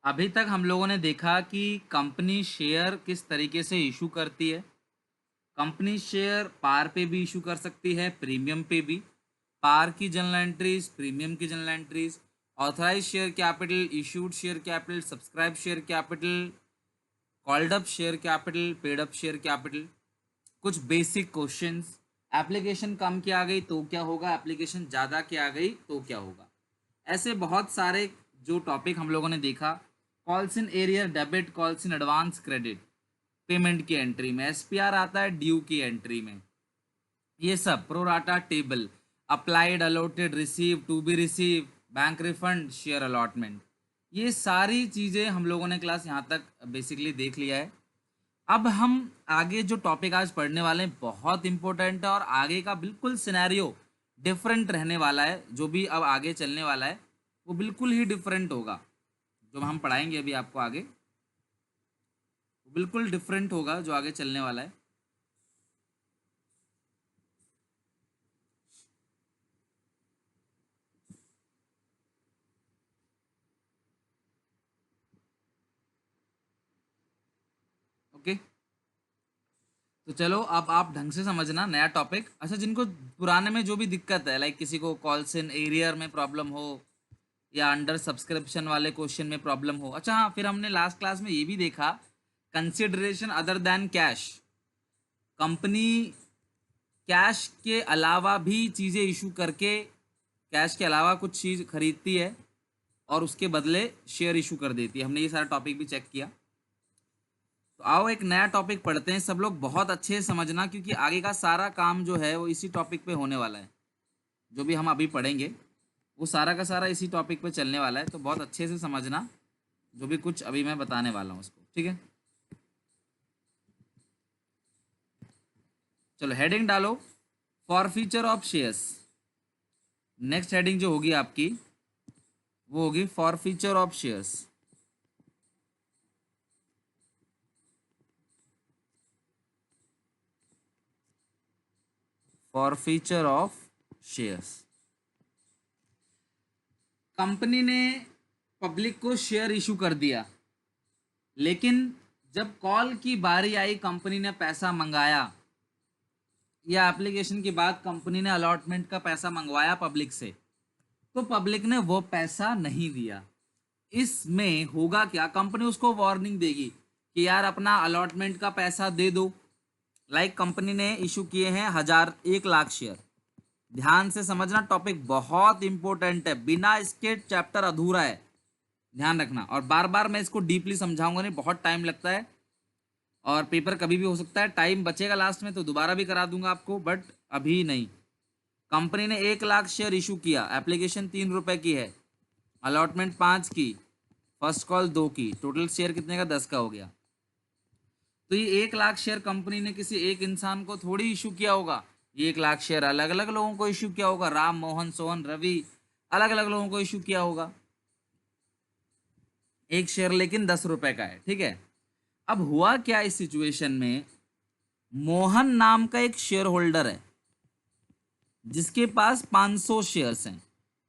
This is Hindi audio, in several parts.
अभी तक हम लोगों ने देखा कि कंपनी शेयर किस तरीके से इशू करती है। कंपनी शेयर पार पे भी इशू कर सकती है, प्रीमियम पे भी। पार की जनरल एंट्रीज, प्रीमियम की general entries, authorise share capital, issued share capital, subscribe share capital, called up share capital, paid up share capital. कुछ बेसिक क्वेश्चंस। एप्लीकेशन कम की आ गई तो क्या होगा, एप्लीकेशन ज़्यादा की आ गई तो क्या होगा। ऐसे बहुत सारे जो टॉपिक हम लोगों ने देखा। Calls in arrear debit, calls in advance credit, payment की एंट्री में एसपीआर आता है, ड्यू की एंट्री में। ये सब pro rata table, applied, allotted, receive, to be receive, bank refund, share allotment, ये सारी चीज़ें हम लोगों ने क्लास यहाँ तक बेसिकली देख लिया है। अब हम आगे जो टॉपिक आज पढ़ने वाले हैं बहुत इंपॉर्टेंट है और आगे का बिल्कुल सिनेरियो डिफरेंट रहने वाला है। जो भी अब आगे चलने वाला है वो बिल्कुल ही डिफरेंट होगा। जो हम पढ़ाएंगे अभी आपको आगे वो बिल्कुल डिफरेंट होगा जो आगे चलने वाला है। ओके, तो चलो अब आप ढंग से समझना नया टॉपिक। अच्छा, जिनको पुराने में जो भी दिक्कत है, लाइक किसी को कॉल्स इन एरियर में प्रॉब्लम हो या अंडर सब्सक्रिप्शन वाले क्वेश्चन में प्रॉब्लम हो। अच्छा हाँ, फिर हमने लास्ट क्लास में ये भी देखा consideration other than cash. Company cash के अलावा भी चीज़ें इशू करके, कैश के अलावा कुछ चीज़ खरीदती है और उसके बदले शेयर इशू कर देती है। हमने ये सारा टॉपिक भी चेक किया। तो आओ एक नया टॉपिक पढ़ते हैं। सब लोग बहुत अच्छे से समझना क्योंकि आगे का सारा काम जो है वो इसी टॉपिक पे होने वाला है। जो भी हम अभी पढ़ेंगे वो सारा का सारा इसी टॉपिक पे चलने वाला है, तो बहुत अच्छे से समझना जो भी कुछ अभी मैं बताने वाला हूँ उसको। ठीक है, चलो हेडिंग डालो, forfeiture of shares. Next heading जो होगी आपकी वो होगी forfeiture of shares. Forfeiture of shares. Company ने पब्लिक को शेयर इशू कर दिया, लेकिन जब कॉल की बारी आई, कंपनी ने पैसा मंगाया या एप्लीकेशन के बाद कंपनी ने अलॉटमेंट का पैसा मंगवाया पब्लिक से, तो पब्लिक ने वो पैसा नहीं दिया। इसमें होगा क्या, कंपनी उसको वार्निंग देगी कि यार अपना अलॉटमेंट का पैसा दे दो। लाइक कंपनी ने इशू किए हैं 1,00,000 शेयर। ध्यान से समझना, टॉपिक बहुत इंपॉर्टेंट है, बिना इसके चैप्टर अधूरा है, ध्यान रखना। और बार बार मैं इसको डीपली समझाऊंगा नहीं, बहुत टाइम लगता है और पेपर कभी भी हो सकता है। टाइम बचेगा लास्ट में तो दोबारा भी करा दूंगा आपको, बट अभी नहीं। कंपनी ने 1,00,000 शेयर इशू किया, एप्लीकेशन 3 रुपए की है, अलॉटमेंट 5 की, फर्स्ट कॉल 2 की, टोटल शेयर कितने का, 10 का हो गया। तो ये 1,00,000 शेयर कंपनी ने किसी एक इंसान को थोड़ी इशू किया होगा, ये 1,00,000 शेयर अलग अलग लोगों को इशू किया होगा। राम, मोहन, सोहन, रवि, अलग अलग लोगों को इशू किया होगा। एक शेयर लेकिन 10 रुपए का है, ठीक है। अब हुआ क्या इस सिचुएशन में, मोहन नाम का एक शेयर होल्डर है जिसके पास 500 शेयर्स हैं।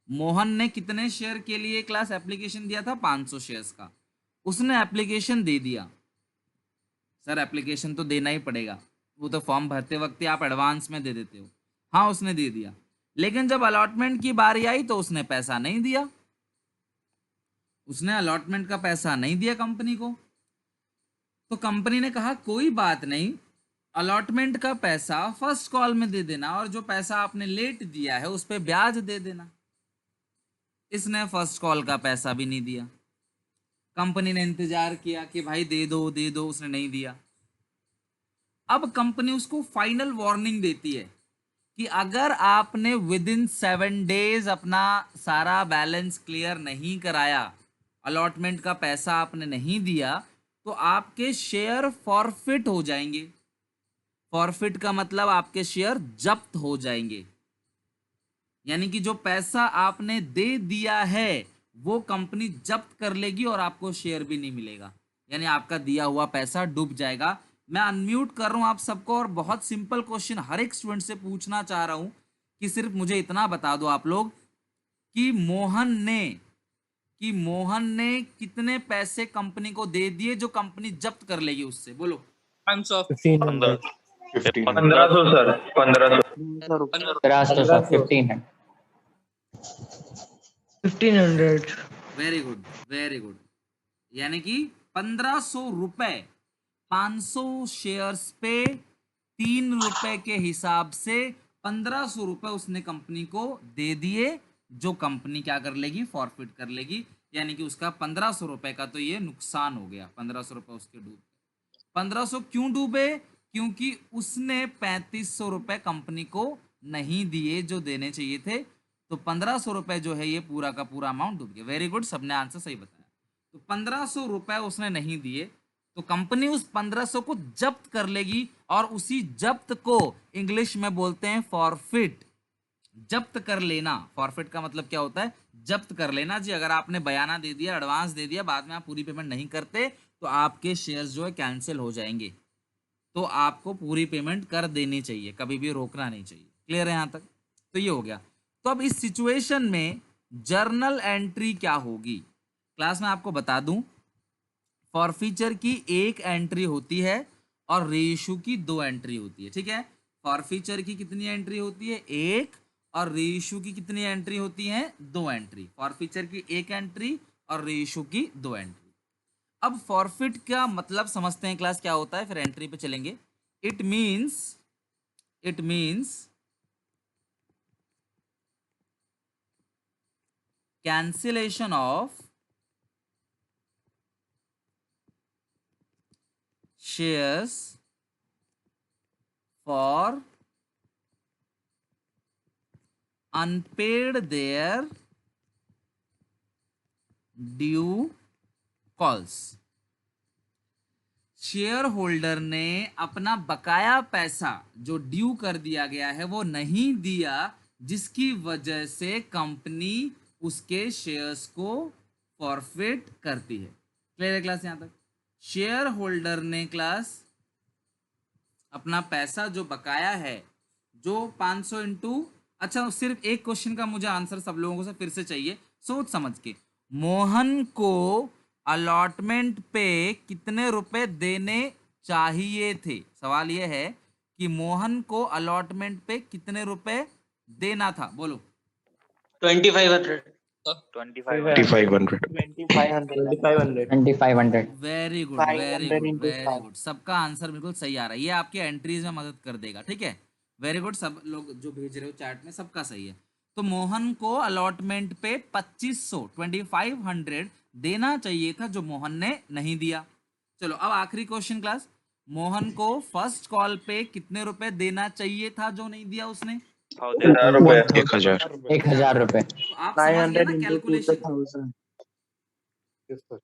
मोहन ने कितने शेयर के लिए क्लास एप्लीकेशन दिया था, 500 शेयर्स का। उसने एप्लीकेशन दे दिया। सर एप्लीकेशन तो देना ही पड़ेगा, वो तो फॉर्म भरते वक्त ही आप एडवांस में दे देते हो। हाँ उसने दे दिया, लेकिन जब अलॉटमेंट की बारी आई तो उसने पैसा नहीं दिया। उसने अलॉटमेंट का पैसा नहीं दिया कंपनी को। तो कंपनी ने कहा कोई बात नहीं, अलॉटमेंट का पैसा फर्स्ट कॉल में दे देना और जो पैसा आपने लेट दिया है उस पर ब्याज दे देना। इसने फर्स्ट कॉल का पैसा भी नहीं दिया। कंपनी ने इंतजार किया कि भाई दे दो दे दो, उसने नहीं दिया। अब कंपनी उसको फाइनल वार्निंग देती है कि अगर आपने विद इन 7 डेज अपना सारा बैलेंस क्लियर नहीं कराया, अलॉटमेंट का पैसा आपने नहीं दिया, तो आपके शेयर फॉरफिट हो जाएंगे। फॉरफिट का मतलब आपके शेयर जब्त हो जाएंगे, यानी कि जो पैसा आपने दे दिया है वो कंपनी जब्त कर लेगी और आपको शेयर भी नहीं मिलेगा, यानी आपका दिया हुआ पैसा डूब जाएगा। मैं अनम्यूट कर रहा हूं आप सबको और बहुत सिंपल क्वेश्चन हर एक स्टूडेंट से पूछना चाह रहा हूं कि सिर्फ मुझे इतना बता दो आप लोग कि मोहन ने कि मोहन ने कितने पैसे कंपनी को दे दिए जो कंपनी जब्त कर लेगी उससे, बोलो। 500 1500 1500 sir, 1500 1500 sir 1500 1500 very good, very good. यानी कि 1500 रुपए 500 शेयर्स पे 3 रुपए के हिसाब से 1500 रुपए उसने कंपनी को दे दिए, जो कंपनी क्या कर लेगी, फॉरफिट कर लेगी। यानी कि उसका 1500 रुपए का तो ये नुकसान हो गया, 1500 रुपए उसके डूब। 1500 क्यों डूबे? क्योंकि उसने 3500 रुपए कंपनी को नहीं दिए जो देने चाहिए थे, तो 1500 रुपए जो है ये पूरा का पूरा अमाउंट डूब गया। वेरी गुड, सबने आंसर सही बताया। तो 1500 रुपए उसने नहीं दिए, तो कंपनी उस 1500 को जब्त कर लेगी, और उसी जब्त को इंग्लिश में बोलते हैं फॉरफिट। जब्त कर लेना, फॉरफिट का मतलब क्या होता है, जब्त कर लेना जी। अगर आपने बयाना दे दिया, एडवांस दे दिया, बाद में आप पूरी पेमेंट नहीं करते, तो आपके शेयर्स जो है कैंसिल हो जाएंगे। तो आपको पूरी पेमेंट कर देनी चाहिए, कभी भी रोकना नहीं चाहिए। क्लियर है यहाँ तक? तो ये हो गया। तो अब इस सिचुएशन में जर्नल एंट्री क्या होगी? क्लास में आपको बता दूं, फॉरफीचर की एक एंट्री होती है और रीइश्यू की 2 एंट्री होती है। ठीक है, फॉरफीचर की कितनी एंट्री होती है? 1। और रीइश्यू की कितनी एंट्री होती है? 2 एंट्री। फॉरफीचर की 1 एंट्री और रीइश्यू की 2 एंट्री। अब फॉरफिट का मतलब समझते हैं क्लास क्या होता है, फिर एंट्री पे चलेंगे। It means cancellation of shares for unpaid their due calls। Share holder ने अपना बकाया पैसा जो ड्यू कर दिया गया है वो नहीं दिया, जिसकी वजह से कंपनी उसके शेयर्स को फॉरफिट करती है। क्लियर है क्लास? यहां तक शेयर होल्डर ने क्लास अपना पैसा जो बकाया है, जो 500 इंटू, अच्छा सिर्फ एक क्वेश्चन का मुझे आंसर सब लोगों से फिर से चाहिए, सोच समझ के। मोहन को अलॉटमेंट पे कितने रुपए देने चाहिए थे? सवाल यह है कि मोहन को अलॉटमेंट पे कितने रुपए देना था, बोलो। 2500 2500 2500 very good, very good, very good. सबका आंसर बिल्कुल सही आ रहा है, ये आपकी एंट्रीज में मदद कर देगा। ठीक है, वेरी गुड। सब लोग जो भेज रहे हो चैट में सबका सही है। तो मोहन को अलॉटमेंट पे 2500 देना चाहिए था, जो मोहन ने नहीं दिया। चलो अब आखिरी क्वेश्चन क्लास, मोहन को फर्स्ट कॉल पे कितने रुपए देना चाहिए था जो नहीं दिया उसने? 1000 रुपए। 1000 रुपए। तो आप समझ गए ना कैलकुलेशन? 1000।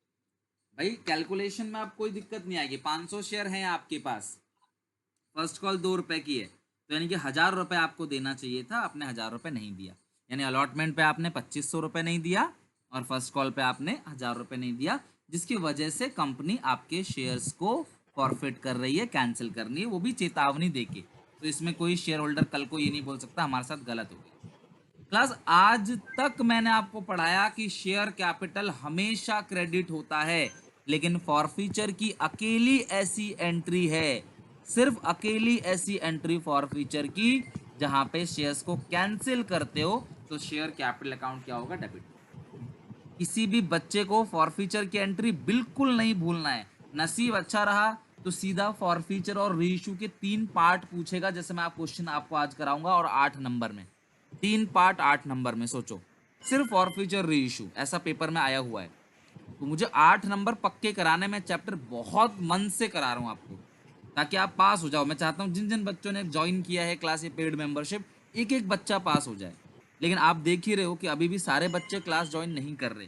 भाई कैलकुलेशन में आप कोई दिक्कत नहीं आएगी। 500 शेयर हैं आपके पास, फर्स्ट कॉल 2 रुपए की है, तो यानी कि 1000 रुपए आपको देना चाहिए था, आपने 1000 रुपए नहीं दिया। यानी अलॉटमेंट पे आपने 2500 रुपए नहीं दिया और फर्स्ट कॉल पे आपने 1000 रुपए नहीं दिया, जिसकी वजह से कंपनी आपके शेयर्स को फॉरफिट कर रही है, कैंसिल करनी है, वो भी चेतावनी देके। तो इसमें कोई शेयर होल्डर कल को ये नहीं बोल सकता हमारे साथ गलत हो गया। क्लास आज तक मैंने आपको पढ़ाया कि शेयर कैपिटल हमेशा क्रेडिट होता है, लेकिन फॉरफीचर की अकेली ऐसी एंट्री है, सिर्फ अकेली ऐसी एंट्री फॉरफीचर की, जहां पे शेयर्स को कैंसिल करते हो तो शेयर कैपिटल अकाउंट क्या होगा? डेबिट। किसी भी बच्चे को फॉरफीचर की एंट्री बिल्कुल नहीं भूलना है। नसीब अच्छा रहा तो सीधा फॉरफीचर और रीइश्यू के 3 पार्ट पूछेगा, जैसे मैं आप क्वेश्चन आपको आज कराऊंगा, और 8 नंबर में 3 पार्ट 8 नंबर में। सोचो, सिर्फ फॉरफीचर रीइश्यू ऐसा पेपर में आया हुआ है, तो मुझे 8 नंबर पक्के कराने में चैप्टर बहुत मन से करा रहा हूँ आपको, ताकि आप पास हो जाओ। मैं चाहता हूँ जिन जिन बच्चों ने ज्वाइन किया है क्लास या पेड मेंबरशिप, एक एक बच्चा पास हो जाए। लेकिन आप देख ही रहे हो कि अभी भी सारे बच्चे क्लास ज्वाइन नहीं कर रहे।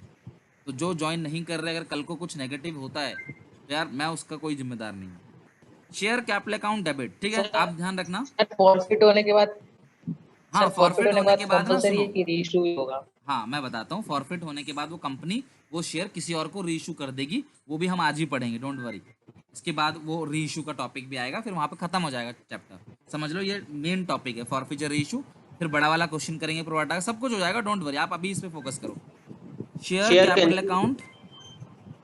तो जो ज्वाइन नहीं कर रहे, अगर कल को कुछ नेगेटिव होता है तो यार मैं उसका कोई जिम्मेदार नहीं हूँ। शेयर कैपिटल अकाउंट डेबिट, ठीक है, आप ध्यान रखना। फॉरफिट होने के बाद हाँ, फॉरफिट होने के बाद ना, कंपलसरी है सुनो, कि रीइश्यू ही होगा? हाँ मैं बताता हूँ। फॉरफिट होने के बाद वो कंपनी वो शेयर किसी और को रीइश्यू कर देगी, वो भी हम आज ही पढ़ेंगे, डोंट वरी। इसके बाद वो रीइश्यू का टॉपिक भी आएगा, फिर वहाँ पे खत्म हो जाएगा चैप्टर। समझ लो ये मेन टॉपिक है, फॉरफीचर रीइश्यू, फिर बड़ा वाला क्वेश्चन करेंगे, प्रोवाटा का सब कुछ हो जाएगा, डोंट वरी। आप अभी इस पे फोकस करो। Share share capital account,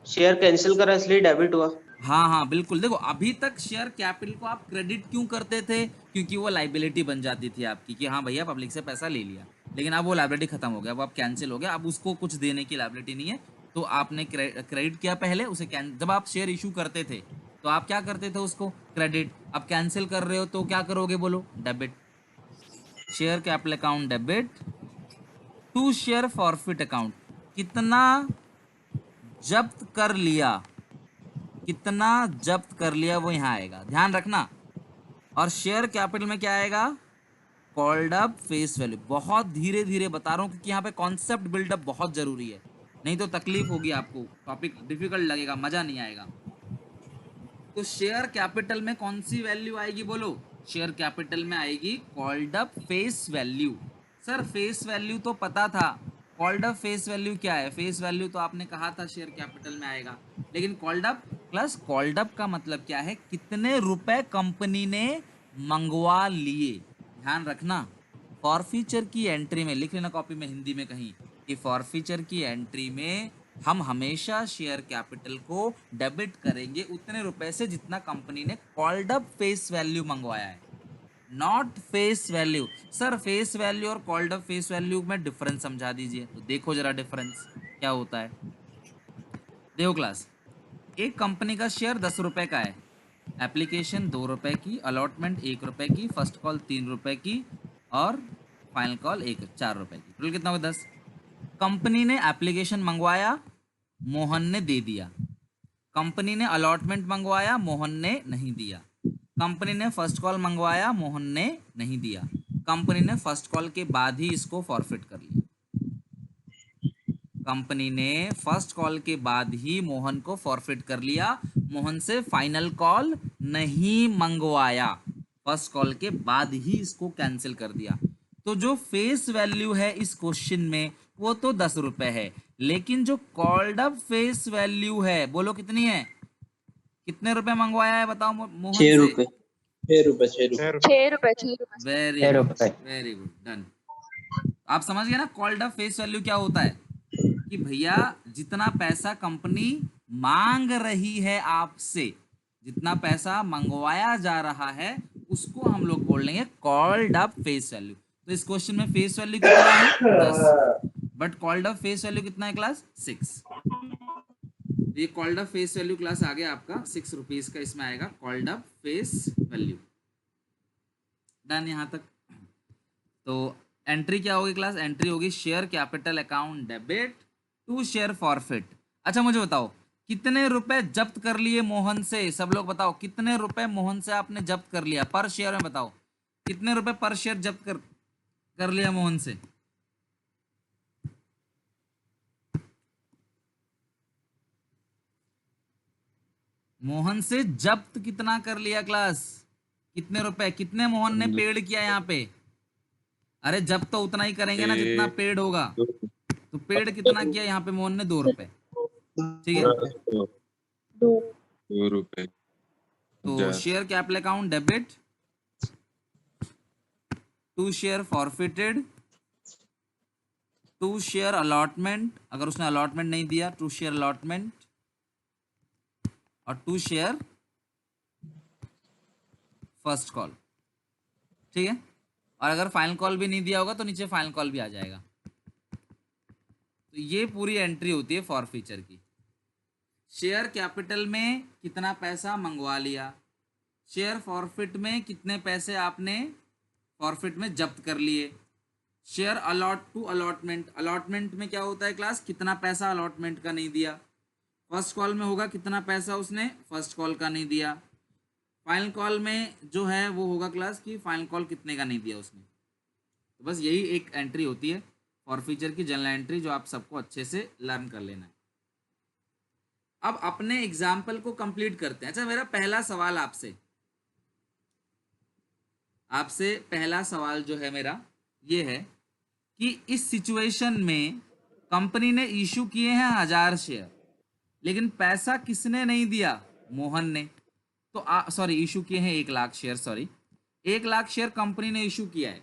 share cancel करा इसलिए डेबिट हुआ। हाँ हाँ बिल्कुल। देखो अभी तक शेयर कैपिटल को आप क्रेडिट क्यों करते थे, क्योंकि वो लाइबिलिटी बन जाती थी आपकी कि हाँ भैया पब्लिक से पैसा ले लिया, लेकिन अब वो लाइबिलिटी खत्म हो गया, अब आप कैंसिल हो गया, अब उसको कुछ देने की लाइबिलिटी नहीं है, तो आपने क्रेडिट किया पहले उसे। जब आप शेयर इशू करते थे तो आप क्या करते थे, उसको क्रेडिट। अब कैंसिल कर रहे हो तो क्या करोगे, बोलो, debit. Share capital account debit to share forfeit account, कितना जब्त कर लिया, कितना जब्त कर लिया वो यहाँ आएगा, ध्यान रखना। और शेयर कैपिटल में क्या आएगा, कॉल्ड अप फेस वैल्यू। बहुत धीरे धीरे बता रहा हूँ क्योंकि यहाँ पे कॉन्सेप्ट बिल्डअप बहुत जरूरी है, नहीं तो तकलीफ होगी आपको, टॉपिक डिफिकल्ट लगेगा, मजा नहीं आएगा। तो शेयर कैपिटल में कौन सी वैल्यू आएगी, बोलो। शेयर कैपिटल में आएगी called up face value. Sir face value तो पता था, कॉल्ड अप फेस वैल्यू क्या है, फेस वैल्यू तो आपने कहा था शेयर कैपिटल में आएगा, लेकिन called up plus called up का मतलब क्या है, कितने रुपए कंपनी ने मंगवा लिए। ध्यान रखना, फॉरफीचर की एंट्री में लिख लेना कॉपी में हिंदी में कहीं, कि फॉरफीचर की एंट्री में हम हमेशा शेयर कैपिटल को डेबिट करेंगे उतने रुपए से जितना कंपनी ने कॉल्ड अप फेस वैल्यू मंगवाया है, not face value. Sir face value और कॉल्ड अप फेस वैल्यू में डिफरेंस समझा दीजिए, तो देखो जरा डिफरेंस क्या होता है। देखो क्लास, एक कंपनी का शेयर 10 रुपए का है, एप्लीकेशन 2 रुपए की, अलॉटमेंट 1 रुपए की, फर्स्ट कॉल 3 रुपए की और फाइनल कॉल 4 रुपए की, टोटल कितना होगा 10। कंपनी ने एप्लीकेशन मंगवाया, मोहन ने दे दिया। कंपनी ने अलॉटमेंट मंगवाया, मोहन ने नहीं दिया। कंपनी ने फर्स्ट कॉल मंगवाया, मोहन ने नहीं दिया। कंपनी ने फर्स्ट कॉल के बाद ही इसको फॉरफिट कर लिया। कंपनी ने फर्स्ट कॉल के बाद ही मोहन को फॉरफिट कर लिया, मोहन से फाइनल कॉल नहीं मंगवाया, फर्स्ट कॉल के बाद ही इसको कैंसिल कर दिया। तो जो फेस वैल्यू है इस क्वेश्चन में वो तो 10 रुपए है, लेकिन जो कॉल्ड अप फेस वैल्यू है बोलो कितनी है, कितने रुपए मंगवाया है बताओ मोहन 6 से। रुपए 6 रुपए 6 रुपए। वेरी 6 गुड, रुपए। Very good, done. आप समझ गए ना कॉल्ड अप फेस वैल्यू क्या होता है, कि भैया जितना पैसा कंपनी मांग रही है आपसे, जितना पैसा मंगवाया जा रहा है उसको हम लोग बोल लेंगे कॉल्ड अप फेस वैल्यू। तो इस क्वेश्चन में फेस वैल्यू कितना है 10, but called up face value कितना है क्लास 6। ये called up face value class आ गया आपका 6 रुपीज का, इसमें आएगा called up face value. Done यहाँ तक। तो एंट्री क्या होगी क्लास, एंट्री होगी share capital account debit to share forfeit. अच्छा मुझे बताओ कितने रुपए जब्त कर लिए मोहन से, सब लोग बताओ कितने रुपए मोहन से आपने जब्त कर लिया पर शेयर में, बताओ कितने रुपए पर शेयर जब्त कर लिया मोहन से। मोहन से जब्त कितना कर लिया क्लास, कितने रुपए, कितने मोहन ने पेड किया यहाँ पे। अरे जब तो उतना ही करेंगे ना जितना पेड होगा, तो पेड कितना किया यहाँ पे मोहन ने 2 रुपए, ठीक है। 2 रुपए। तो share capital account debit to share forfeited to share allotment, अगर उसने अलॉटमेंट नहीं दिया टू शेयर अलॉटमेंट, और टू शेयर फर्स्ट कॉल, ठीक है। और अगर फाइनल कॉल भी नहीं दिया होगा तो नीचे फाइनल कॉल भी आ जाएगा। तो ये पूरी एंट्री होती है फॉरफीचर की। शेयर कैपिटल में कितना पैसा मंगवा लिया, शेयर फॉरफिट में कितने पैसे आपने फॉरफिट में जब्त कर लिए, share allot to allotment, allotment में क्या होता है क्लास, कितना पैसा अलॉटमेंट का नहीं दिया, फर्स्ट कॉल में होगा कितना पैसा उसने फर्स्ट कॉल का नहीं दिया, फाइनल कॉल में जो है वो होगा क्लास कि फाइनल कॉल कितने का नहीं दिया उसने। तो बस यही एक एंट्री होती है फॉरफीचर की जनरल एंट्री, जो आप सबको अच्छे से लर्न कर लेना है। अब अपने एग्जाम्पल को कंप्लीट करते हैं। अच्छा मेरा पहला सवाल आपसे पहला सवाल जो है मेरा ये है कि इस सिचुएशन में कंपनी ने इशू किए हैं 1000 शेयर, लेकिन पैसा किसने नहीं दिया, मोहन ने। तो सॉरी इशू किए हैं 1 lakh share, sorry 1 lakh share company ने इशू किया है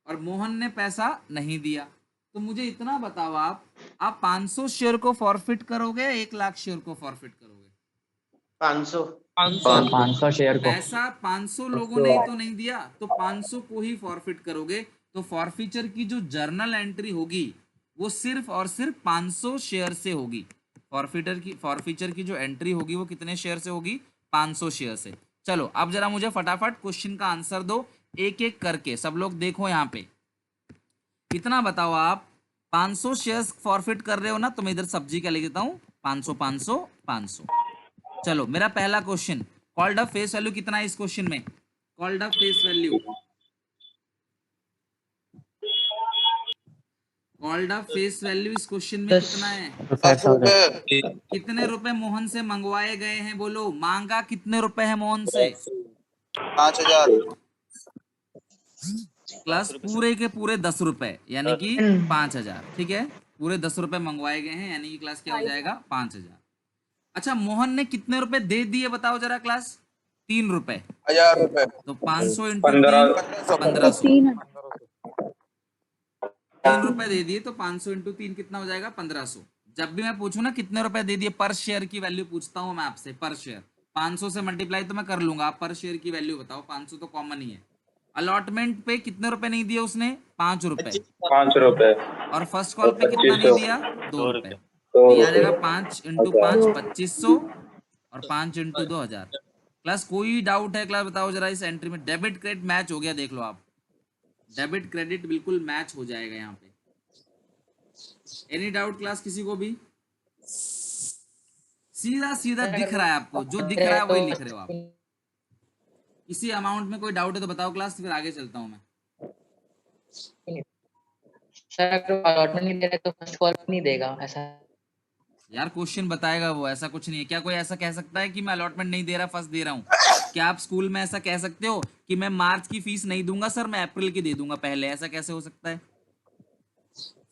और मोहन ने पैसा नहीं दिया। तो मुझे इतना बताओ आप आप 500 शेयर को फॉरफिट करोगे, 1 लाख शेयर को फॉरफिट करोगे? 500। 500 शेयर को। पैसा 500 लोगों ने ही तो नहीं दिया, तो 500 को ही फॉरफिट करोगे। तो फॉरफीचर की जो जर्नल एंट्री होगी वो सिर्फ और सिर्फ 500 शेयर से होगी। फॉरफीचर की जो एंट्री होगी वो कितने शेयर से होगी? 500 शेयर से। चलो अब जरा मुझे फटाफट क्वेश्चन का आंसर दो एक एक करके। सब लोग देखो यहाँ पे, कितना बताओ आप? 500 शेयर्स फॉरफिट कर रहे हो ना, तो मैं इधर सब्जी का लिख देता हूँ 500 500 500। चलो मेरा पहला question, called up face value कितना है इस क्वेश्चन में? Called up face value, called up face value इस क्वेश्चन में कितना है? 10 रुपए। कितने रुपए मोहन से मंगवाए गए हैं? बोलो, मांगा कितने रुपए है मोहन से? 5,000। प्लस पूरे के पूरे 10 रुपए, यानी कि 5,000। ठीक है, पूरे 10 रुपए मंगवाए गए हैं, यानी कि क्लास क्या हो जाएगा? 5,000। अच्छा, मोहन ने कितने रुपए दे दिए बताओ जरा क्लास? 3 रुपए। 1,000 रुपए। तो 500 इंटू 15 3, 1500। 3 रुपए दे दिए तो 500 इंटू 3 कितना हो जाएगा? 1500। जब भी मैं पूछूं ना कितने रुपए दे दिए, पर शेयर की वैल्यू पूछता हूं मैं आपसे, पर शेयर। 500 से मल्टीप्लाई तो मैं कर लूंगा, आप पर शेयर की वैल्यू बताओ। 500 तो कॉमन ही है। अलॉटमेंट पे कितने रुपए नहीं दिए उसने? 5 रुपए। 5 रुपए। और फर्स्ट कॉल पे कितना नहीं दिया? 2 रुपए। तो तो ये आ जाएगा 5 इंटू 5 2500, और 5 इंटू 2,000। क्लास कोई डाउट है क्लास? बताओ जरा इस एंट्री में। डेबिट क्रेडिट मैच हो गया, देख लो आप, डेबिट क्रेडिट बिल्कुल मैच हो जाएगा यहाँ पे। एनी डाउट क्लास किसी को भी? सीधा सीधा दिख रहा है आपको, जो दिख रहा है वही लिख रहे हो आप। इसी अमाउंट में कोई डाउट है तो बताओ क्लास, फिर आगे चलता हूँ मैं। सर अगर अलॉटमेंट नहीं दे रहे तो फर्स्ट कॉल नहीं देगा ऐसा? यार क्वेश्चन बताएगा वो, ऐसा कुछ नहीं है। क्या कोई ऐसा कह सकता है कि मैं अलॉटमेंट नहीं दे रहा, फर्स्ट दे रहा हूँ? क्या आप स्कूल में ऐसा कह सकते हो कि मैं मार्च की फीस नहीं दूंगा सर, मैं अप्रैल की दे दूंगा पहले? ऐसा कैसे हो सकता है?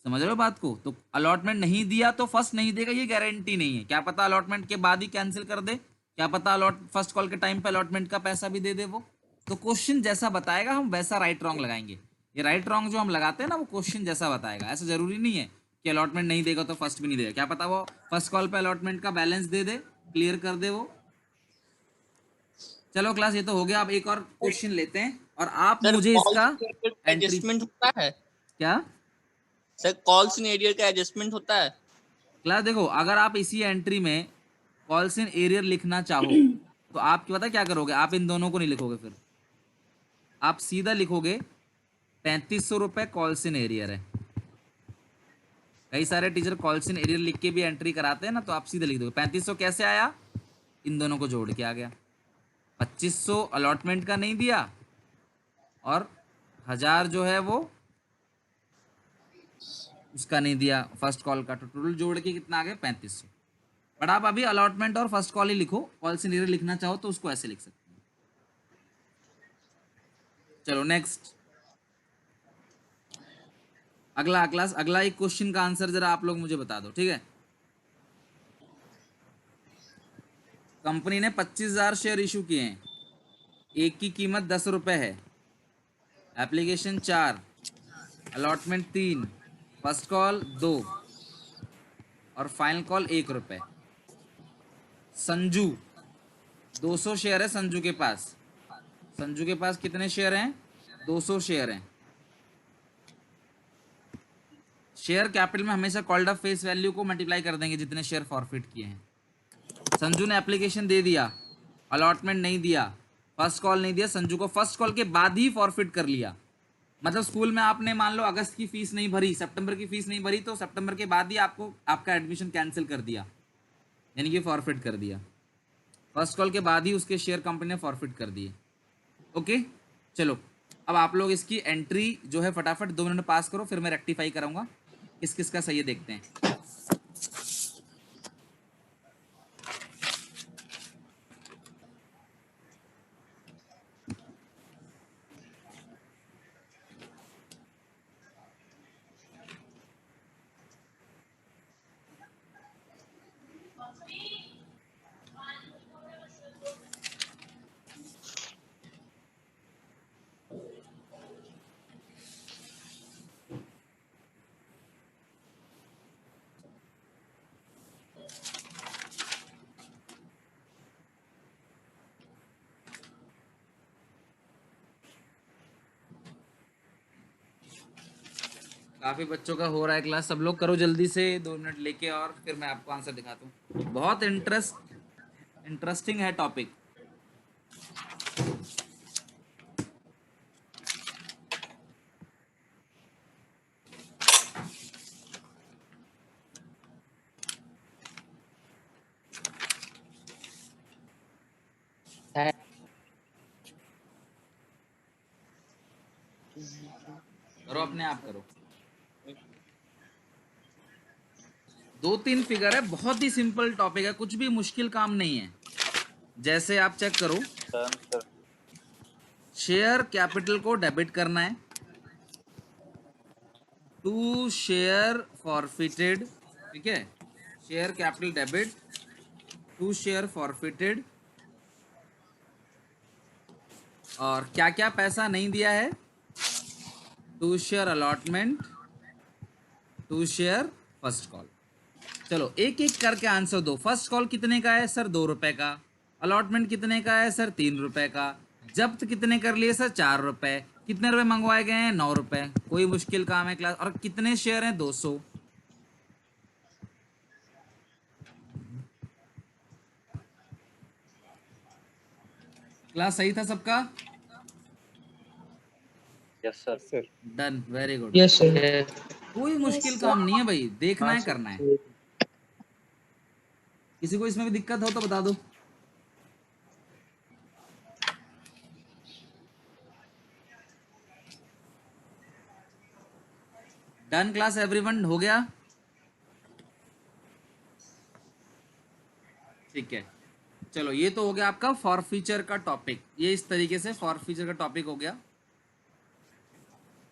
समझ रहे हो बात को? तो अलॉटमेंट नहीं दिया तो फर्स्ट नहीं देगा, ये गारंटी नहीं है। क्या पता अलॉटमेंट के बाद ही कैंसिल कर दे, क्या पता फर्स्ट कॉल के टाइम पे अलॉटमेंट का पैसा भी दे दे वो। तो क्वेश्चन जैसा बताएगा हम वैसा राइट रॉन्ग लगाएंगे। ये राइट रॉन्ग जो हम लगाते हैं ना, वो क्वेश्चन जैसा बताएगा। ऐसा जरूरी नहीं है कि अलॉटमेंट नहीं देगा तो फर्स्ट भी नहीं देगा। क्या पता वो फर्स्ट कॉल पे अलॉटमेंट का बैलेंस दे दे, क्लियर कर दे वो। चलो क्लास ये तो हो गया। अब एक और क्वेश्चन लेते हैं और आप सर मुझे कॉल इसका एंट्री। एडजस्टमेंट होता है? क्या सर कॉल सिनेरियो का एडजस्टमेंट होता है? क्लास? देखो, अगर आप इसी एंट्री में कॉल्स इन एरियर लिखना चाहो तो आप पता क्या करोगे? आप इन दोनों को नहीं लिखोगे, फिर आप सीधा लिखोगे 3,500 रुपये कॉल्स इन एरियर है। कई सारे टीचर कॉल्स इन एरियर लिख के भी एंट्री कराते हैं ना, तो आप सीधा लिख दोगे 3,500 कैसे आया? इन दोनों को जोड़ के आ गया। 2,500 अलॉटमेंट का नहीं दिया, और 1,000 जो है वो उसका नहीं दिया, फर्स्ट कॉल का। तो टोटल जोड़ के कितना आ गया? 3,500। बट आप अभी अलॉटमेंट और फर्स्ट कॉल ही लिखो, कॉल से नीचे लिखना चाहो तो उसको ऐसे लिख सकते हैं। चलो नेक्स्ट, अगला क्लास, अगला एक क्वेश्चन का आंसर जरा आप लोग मुझे बता दो, ठीक है? कंपनी ने 25,000 शेयर इशू किए हैं, एक की कीमत 10 रुपये है, एप्लीकेशन 4, अलॉटमेंट 3, फर्स्ट कॉल 2 और फाइनल कॉल 1 रुपये। संजू 200 शेयर है संजू के पास। संजू के पास कितने शेयर हैं? 200 शेयर हैं। शेयर कैपिटल में हमेशा कॉल्ड अप फेस वैल्यू को मल्टीप्लाई कर देंगे जितने शेयर फॉरफिट किए हैं। संजू ने एप्लीकेशन दे दिया, अलॉटमेंट नहीं दिया, फर्स्ट कॉल नहीं दिया, संजू को फर्स्ट कॉल के बाद ही फॉरफिट कर लिया। मतलब स्कूल में आपने मान लो अगस्त की फीस नहीं भरी, सितंबर की फीस नहीं भरी, तो सितंबर के बाद ही आपको आपका एडमिशन कैंसिल कर दिया, यानी कि फॉरफिट कर दिया। फर्स्ट कॉल के बाद ही उसके शेयर कंपनी ने फॉरफिट कर दिए। ओके, चलो अब आप लोग इसकी एंट्री जो है फटाफट 2 मिनट में पास करो, फिर मैं रेक्टिफाई कराऊंगा किस किस का सही है, देखते हैं। काफी बच्चों का हो रहा है क्लास, सब लोग करो जल्दी से 2 मिनट लेके, और फिर मैं आपको आंसर दिखाता हूँ। बहुत इंटरेस्टिंग है टॉपिक। करो अपने आप करो। 2-3 फिगर है, बहुत ही सिंपल टॉपिक है, कुछ भी मुश्किल काम नहीं है। जैसे आप चेक करो, Done, sir. शेयर कैपिटल को डेबिट करना है, टू शेयर फॉरफिटेड, ठीक है, share capital debit, to share forfeited, और क्या क्या पैसा नहीं दिया है, to share allotment, to share first call. चलो एक एक करके आंसर दो। फर्स्ट कॉल कितने का है सर? 2 रुपए का। अलॉटमेंट कितने का है सर? 3 रुपए का। जब्त कितने कर लिए सर? 4 रुपए। कितने रुपए मंगवाए गए हैं? 9 रुपए। कोई मुश्किल काम है क्लास? और कितने शेयर हैं? 200। क्लास सही था सबका? Yes, sir. Done, very good. Yes sir. कोई मुश्किल काम नहीं है भाई, देखना है, करना है। किसी को इसमें भी दिक्कत हो तो बता दो। डन क्लास, एवरीवन हो गया? ठीक है, चलो ये तो हो गया आपका फॉरफीचर का टॉपिक। ये इस तरीके से फॉरफीचर का टॉपिक हो गया।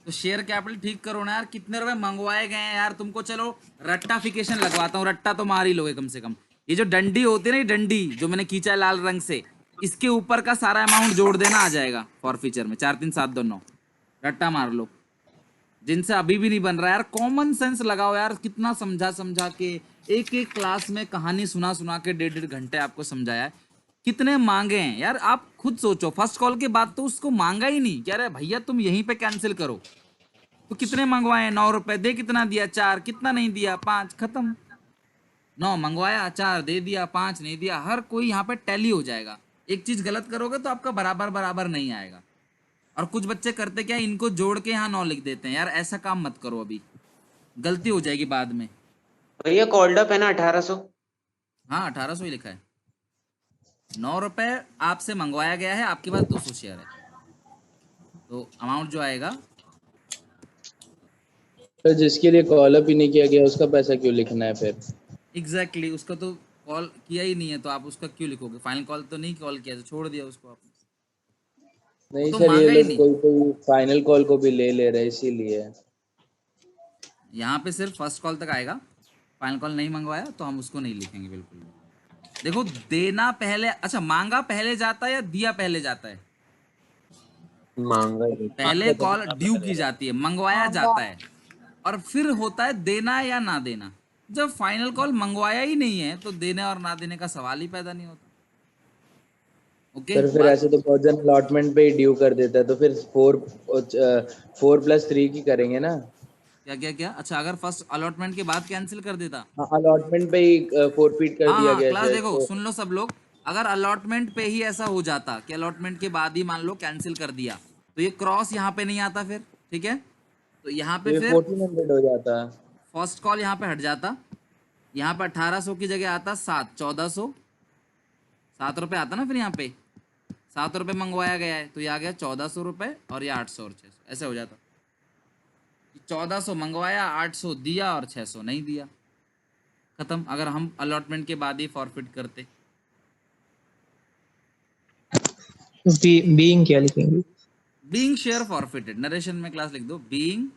तो शेयर कैपिटल ठीक करो ना यार, कितने रुपए मंगवाए गए हैं यार तुमको। चलो रट्टाफिकेशन लगवाता हूँ, रट्टा तो मार ही लोगे कम से कम। ये जो डंडी होती है ना, ये डंडी जो मैंने खींचा है लाल रंग से, इसके ऊपर का सारा अमाउंट जोड़ देना, आ जाएगा फॉरफीचर में। 4 3 7 2 9, रट्टा मार लो। जिनसे अभी भी नहीं बन रहा यार, कॉमन सेंस लगाओ यार। कितना समझा समझा के, एक एक क्लास में कहानी सुना सुना के 1.5 घंटे आपको समझाया है। कितने मांगे हैं यार, आप खुद सोचो। फर्स्ट कॉल के बाद तो उसको मांगा ही नहीं, कह रहे भैया तुम यहीं पे कैंसिल करो। तो कितने मंगवाए? 9 रुपए। दे कितना दिया? 4। कितना नहीं दिया? 5। खत्म। 9 मंगवाया, 4 दे दिया, 5 नहीं दिया। हर कोई यहाँ पे टैली हो जाएगा। एक चीज गलत करोगे तो आपका बराबर बराबर नहीं आएगा। और कुछ बच्चे करते क्या, इनको जोड़ के यहाँ 9 लिख देते हैं। यार ऐसा काम मत करो, अभी गलती हो जाएगी बाद में। भैया कॉल्ड अप है ना 1800? हाँ 1800 ही लिखा है। 9 रुपए आपसे मंगवाया गया है, आपके पास 200 शेयर है, तो अमाउंट जो आएगा। तो जिसके लिए कॉल अप ही नहीं किया गया उसका पैसा क्यों लिखना है फिर? एग्जैक्टली, उसका तो कॉल किया ही नहीं है, तो आप उसका क्यों लिखोगे? फाइनल कॉल तो नहीं कॉल किया, तो छोड़ दिया उसको आपने। वो नहीं तो सर, ये मांगा ही लोग नहीं। कोई कोई फाइनल कॉल को भी ले रहे इसीलिए। यहाँ पे सिर्फ फर्स्ट कॉल तक आएगा, फाइनल कॉल नहीं मंगवाया तो हम उसको नहीं लिखेंगे बिल्कुल भी। देखो देना पहले, अच्छा मांगा पहले जाता है या दिया पहले जाता है? मांगा पहले कॉल ड्यू की जाती है, मंगवाया जाता है, और फिर होता है देना या ना देना। जब फाइनल कॉल मंगवाया ही नहीं है तो देने और ना देने का सवाल ही पैदा नहीं होता। ओके सर फिर ऐसे तो बहुत जन अलॉटमेंट पे ही ड्यू कर देता है, तो फिर 4+3 की करेंगे ना। क्या क्या क्या? अच्छा अगर फर्स्ट अलॉटमेंट के बाद कैंसिल कर देता? हाँ, अलॉटमेंट पे ही फोरफीट कर हाँ दिया हाँ गया क्लास सर देखो, तो। सुन लो सब लोग। अगर अलॉटमेंट पे ही ऐसा हो जाता कि अलॉटमेंट के बाद ही मान लो कैंसिल कर दिया, तो ये क्रॉस यहाँ पे नहीं आता फिर, ठीक है। तो यहाँ पे ये फिर 1400 हो जाता। फर्स्ट कॉल यहाँ पे हट जाता। यहाँ पे 1800 की जगह आता 7, 1400। 7 रुपये आता ना फिर यहाँ पे। 7 रुपये मंगवाया गया है तो ये आ गया 1400 रुपये, और ये 800 और 600, ऐसे हो जाता। 1400 मंगवाया, 800 दिया, और 600 नहीं दिया। खत्म। अगर हम अलॉटमेंट के बाद ही फॉरफिट करते। बीइंग क्या लिखेंगे? बीइंग शेयर फॉरफिटेड, नरेशन में क्लास लिख दो, being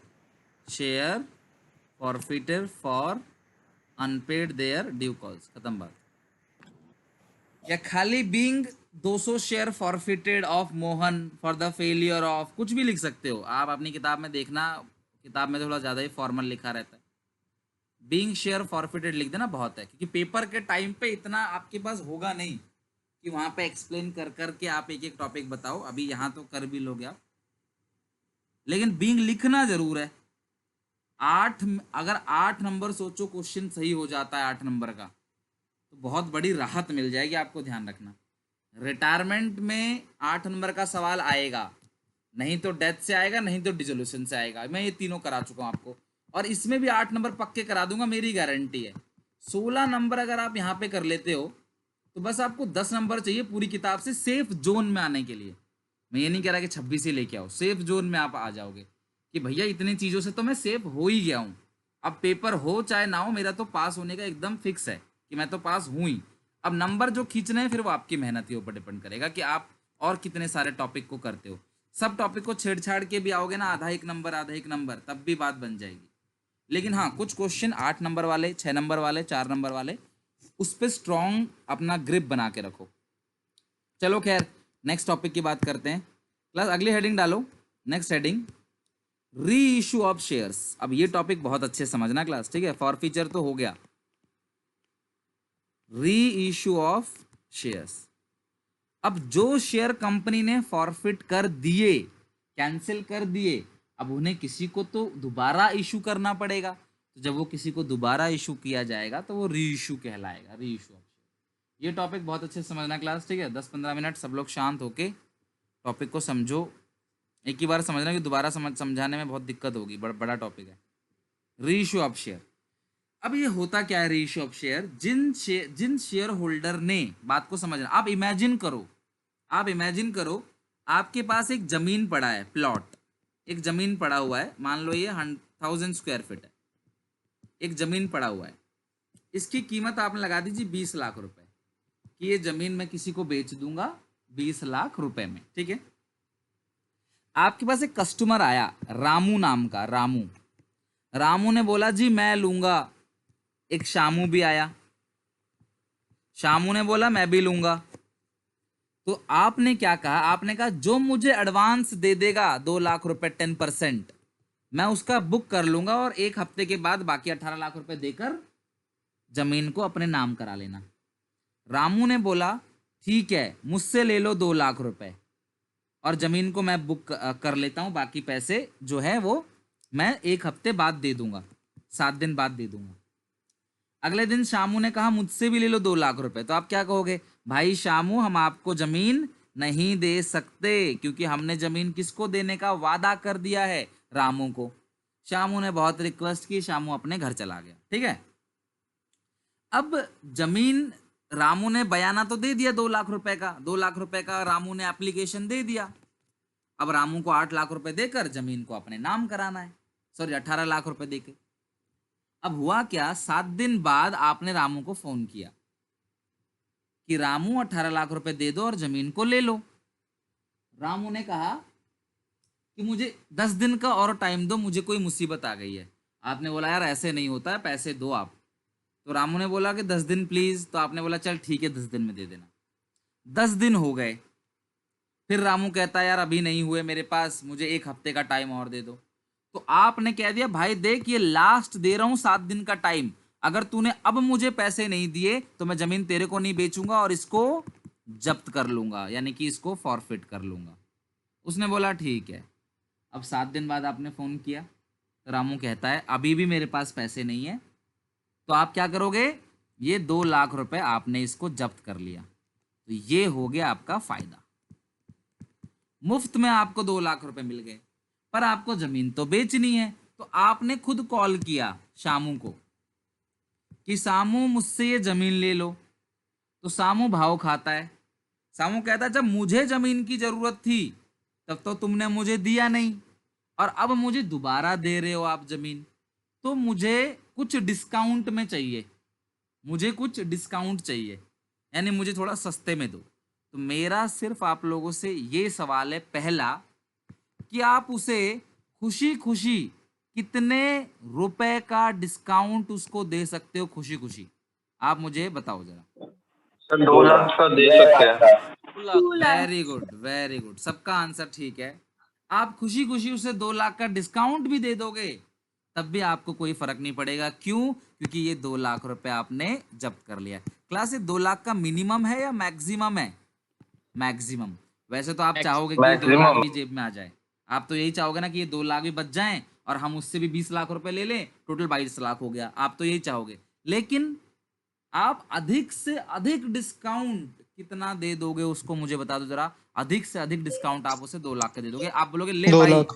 share forfeited for unpaid their due calls. खत्म बात। या खाली being 200 share forfeited of Mohan for the failure of, कुछ भी लिख सकते हो आप। अपनी किताब में देखना, किताब में थोड़ा ज़्यादा ही फॉर्मल लिखा रहता है। बीइंग शेयर फॉरफिटेड लिख देना बहुत है, क्योंकि पेपर के टाइम पे इतना आपके पास होगा नहीं कि वहाँ पे एक्सप्लेन कर कर के आप एक एक टॉपिक बताओ। अभी यहाँ तो कर भी लोगे आप, लेकिन बीइंग लिखना जरूर है। अगर 8 नंबर सोचो क्वेश्चन सही हो जाता है 8 नंबर का, तो बहुत बड़ी राहत मिल जाएगी आपको, ध्यान रखना। रिटायरमेंट में 8 नंबर का सवाल आएगा, नहीं तो डेथ से आएगा, नहीं तो डिसोल्यूशन से आएगा। मैं ये तीनों करा चुका हूँ आपको, और इसमें भी 8 नंबर पक्के करा दूंगा, मेरी गारंटी है। 16 नंबर अगर आप यहाँ पे कर लेते हो तो बस आपको 10 नंबर चाहिए पूरी किताब से सेफ जोन में आने के लिए। मैं ये नहीं कह रहा कि 26 ही लेके आओ, सेफ जोन में आप आ जाओगे कि भैया इतनी चीज़ों से तो मैं सेफ हो ही गया हूँ। अब पेपर हो चाहे ना हो, मेरा तो पास होने का एकदम फिक्स है कि मैं तो पास हूँ ही। अब नंबर जो खींचने हैं फिर वो आपकी मेहनत के ऊपर डिपेंड करेगा कि आप और कितने सारे टॉपिक को करते हो। सब टॉपिक को छेड़छाड़ के भी आओगे ना, आधा एक नंबर आधा एक नंबर, तब भी बात बन जाएगी। लेकिन हाँ, कुछ क्वेश्चन 8 नंबर वाले, 6 नंबर वाले, 4 नंबर वाले, उस पर स्ट्रॉन्ग अपना ग्रिप बना के रखो। चलो खैर, नेक्स्ट टॉपिक की बात करते हैं। क्लास अगली हेडिंग डालो, नेक्स्ट हेडिंग, री इशू ऑफ शेयर्स। अब ये टॉपिक बहुत अच्छे समझना क्लास, ठीक है। फॉरफीचर तो हो गया, री इशू ऑफ शेयर्स। अब जो शेयर कंपनी ने फॉरफिट कर दिए, कैंसिल कर दिए, अब उन्हें किसी को तो दोबारा इशू करना पड़ेगा। तो जब वो किसी को दोबारा इशू किया जाएगा तो वो री इशू कहलाएगा, री इशू ऑफ शेयर। ये टॉपिक बहुत अच्छे से समझना क्लास, ठीक है। 10-15 मिनट सब लोग शांत होके टॉपिक को समझो, एक ही बार समझना कि दोबारा समझाने में बहुत दिक्कत होगी, बड़ा टॉपिक है। Re issue of share. अब ये होता क्या है री इशू ऑफ शेयर? जिन शेयर होल्डर ने, बात को समझना, आप इमेजिन करो आपके पास एक जमीन पड़ा है, प्लॉट, एक जमीन पड़ा हुआ है, मान लो ये 1000 स्क्वायर फीट है, एक जमीन पड़ा हुआ है। इसकी कीमत आपने लगा दीजिए 20 लाख रुपए कि ये जमीन मैं किसी को बेच दूंगा 20 लाख रुपए में, ठीक है। आपके पास एक कस्टमर आया, रामू नाम का, रामू ने बोला जी मैं लूंगा। एक शामू भी आया, शामू ने बोला मैं भी लूंगा। तो आपने क्या कहा? आपने कहा जो मुझे एडवांस दे देगा 2 लाख रुपए 10%, मैं उसका बुक कर लूंगा और 1 हफ्ते के बाद बाकी 18 लाख रुपए देकर जमीन को अपने नाम करा लेना। रामू ने बोला ठीक है, मुझसे ले लो 2 लाख रुपए और जमीन को मैं बुक कर लेता हूं, बाकी पैसे जो है वो मैं 1 हफ्ते बाद दे दूंगा, 7 दिन बाद दे दूंगा। अगले दिन शामू ने कहा मुझसे भी ले लो 2 लाख रुपए। तो आप क्या कहोगे? भाई शामू, हम आपको जमीन नहीं दे सकते क्योंकि हमने जमीन किसको देने का वादा कर दिया है? रामू को। शामू ने बहुत रिक्वेस्ट की, शामू अपने घर चला गया, ठीक है। अब जमीन रामू ने बयाना तो दे दिया 2 लाख रुपए का, 2 लाख रुपए का रामू ने एप्लीकेशन दे दिया। अब रामू को 8 लाख रुपए देकर जमीन को अपने नाम कराना है, सॉरी 18 लाख रुपए देके। अब हुआ क्या, 7 दिन बाद आपने रामू को फोन किया कि रामू 18 लाख रुपए दे दो और जमीन को ले लो। रामू ने कहा कि मुझे 10 दिन का और टाइम दो, मुझे कोई मुसीबत आ गई है। आपने बोला यार ऐसे नहीं होता है, पैसे दो आप। तो रामू ने बोला कि 10 दिन प्लीज। तो आपने बोला चल ठीक है 10 दिन में दे देना। 10 दिन हो गए, फिर रामू कहता है यार अभी नहीं हुए मेरे पास, मुझे 1 हफ्ते का टाइम और दे दो। तो आपने कह दिया भाई देख ये लास्ट दे रहा हूं 7 दिन का टाइम, अगर तूने अब मुझे पैसे नहीं दिए तो मैं जमीन तेरे को नहीं बेचूंगा और इसको जब्त कर लूंगा, यानी कि इसको फॉरफिट कर लूंगा। उसने बोला ठीक है। अब 7 दिन बाद आपने फोन किया तो रामू कहता है अभी भी मेरे पास पैसे नहीं है। तो आप क्या करोगे? ये 2 लाख रुपए आपने इसको जब्त कर लिया, तो ये हो गया आपका फायदा। मुफ्त में आपको 2 लाख रुपए मिल गए, पर आपको जमीन तो बेचनी है। तो आपने खुद कॉल किया शामू को कि सामू मुझसे ये जमीन ले लो। तो सामू भाव खाता है, सामू कहता है जब मुझे जमीन की जरूरत थी तब तो तुमने मुझे दिया नहीं, और अब मुझे दोबारा दे रहे हो आप जमीन, तो मुझे कुछ डिस्काउंट में चाहिए, मुझे कुछ डिस्काउंट चाहिए, यानी मुझे थोड़ा सस्ते में दो। तो मेरा सिर्फ आप लोगों से ये सवाल है, पहला कि आप उसे खुशी खुशी कितने रुपए का डिस्काउंट उसको दे सकते हो? खुशी खुशी आप मुझे बताओ जरा। सर 2 लाख का दे सकते हैं। वेरी गुड, वेरी गुड, सबका आंसर ठीक है। आप खुशी खुशी उसे 2 लाख का डिस्काउंट भी दे दोगे तब भी आपको कोई फर्क नहीं पड़ेगा। क्यों? क्योंकि ये 2 लाख रुपए आपने जब्त कर लिया। क्लास ये 2 लाख का मिनिमम है या मैक्सिमम है? मैक्सिमम। वैसे तो आप चाहोगे कि ये 2 लाख भी जेब में आ जाए, आप तो यही चाहोगे ना कि ये 2 लाख भी बच जाएं और हम उससे भी 20 लाख रुपए ले लें, टोटल 22 लाख हो गया। आप तो यही चाहोगे, लेकिन आप अधिक से अधिक डिस्काउंट कितना दे दोगे उसको मुझे बता दो जरा। अधिक से अधिक डिस्काउंट आप उसे 2 लाख का दे दोगे। आप बोलोगे ले 2 भाई लाख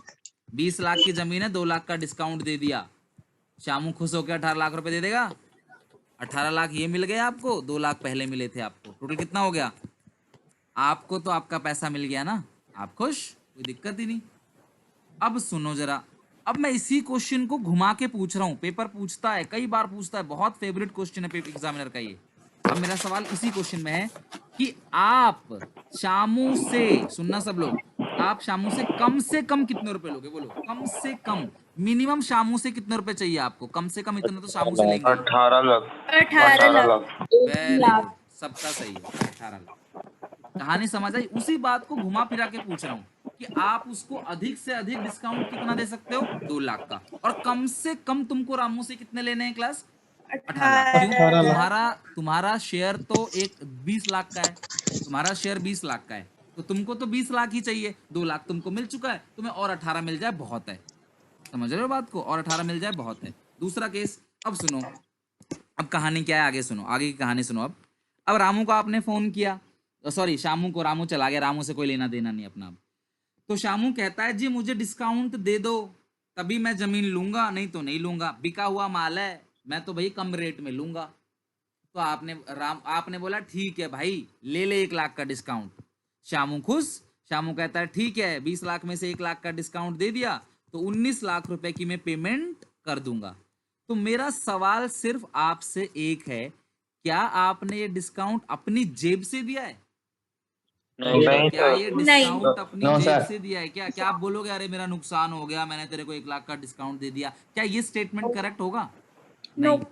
20 लाख की जमीन है, 2 लाख का डिस्काउंट दे दिया। शामू खुश होकर 18 लाख रुपए दे देगा। 18 लाख ये मिल गए आपको, 2 लाख पहले मिले थे आपको, टोटल कितना हो गया? आपको तो आपका पैसा मिल गया ना, आप खुश, कोई दिक्कत ही नहीं। अब सुनो जरा, अब मैं इसी क्वेश्चन को घुमा के पूछ रहा हूं, पेपर पूछता है, कई बार पूछता है, बहुत फेवरेट क्वेश्चन है पेपर एग्जामिनर का ये। अब मेरा सवाल इसी क्वेश्चन में है कि आप शामू से, सुनना सब लोग, आप शामू से कम कितने रुपए लोगे? बोलो, कम से कम मिनिमम शामू से कितने रुपए चाहिए आपको? कम से कम इतना तो शामू से लेंगे। 18 लाख 18 लाख वेरी गुड, सबका सही है, 18 लाख। कहानी समझ आई? उसी बात को घुमा फिरा के पूछ रहा हूँ कि आप उसको अधिक से अधिक डिस्काउंट कितना दे सकते हो? 2 लाख का। और कम से कम तुमको रामू से कितने लेने हैं क्लास? 18 लाख। क्यों? तुम्हारा शेयर तो एक 20 लाख का है, तुम्हारा शेयर 20 लाख का है, तो तुमको तो 20 लाख ही चाहिए। 2 लाख तुमको मिल चुका है, तुम्हें और 18 मिल जाए बहुत है। समझ रहे हो बात को? और 18 मिल जाए बहुत है। दूसरा केस, अब सुनो, अब कहानी क्या है आगे सुनो, आगे की कहानी सुनो। अब रामू को आपने फोन किया, सॉरी शामू को, रामू चला गया, रामू से कोई लेना देना नहीं अपना। तो शामू कहता है जी मुझे डिस्काउंट दे दो तभी मैं जमीन लूंगा, नहीं तो नहीं लूंगा, बिका हुआ माल है, मैं तो भाई कम रेट में लूंगा। तो आपने बोला ठीक है भाई ले ले 1 लाख का डिस्काउंट। शामू खुश, शामू कहता है ठीक है 20 लाख में से 1 लाख का डिस्काउंट दे दिया तो 19 लाख रुपए की मैं पेमेंट कर दूंगा। तो मेरा सवाल सिर्फ आपसे एक है, क्या आपने ये डिस्काउंट अपनी जेब से दिया है? नहीं क्या ये नहीं। डिस्काउंट अपनी जेब से दिया है? क्या क्या आप बोलोगे अरे मेरा नुकसान हो गया, मैंने तेरे को 1 लाख का डिस्काउंट दे दिया, क्या ये स्टेटमेंट करेक्ट होगा? नहीं। तो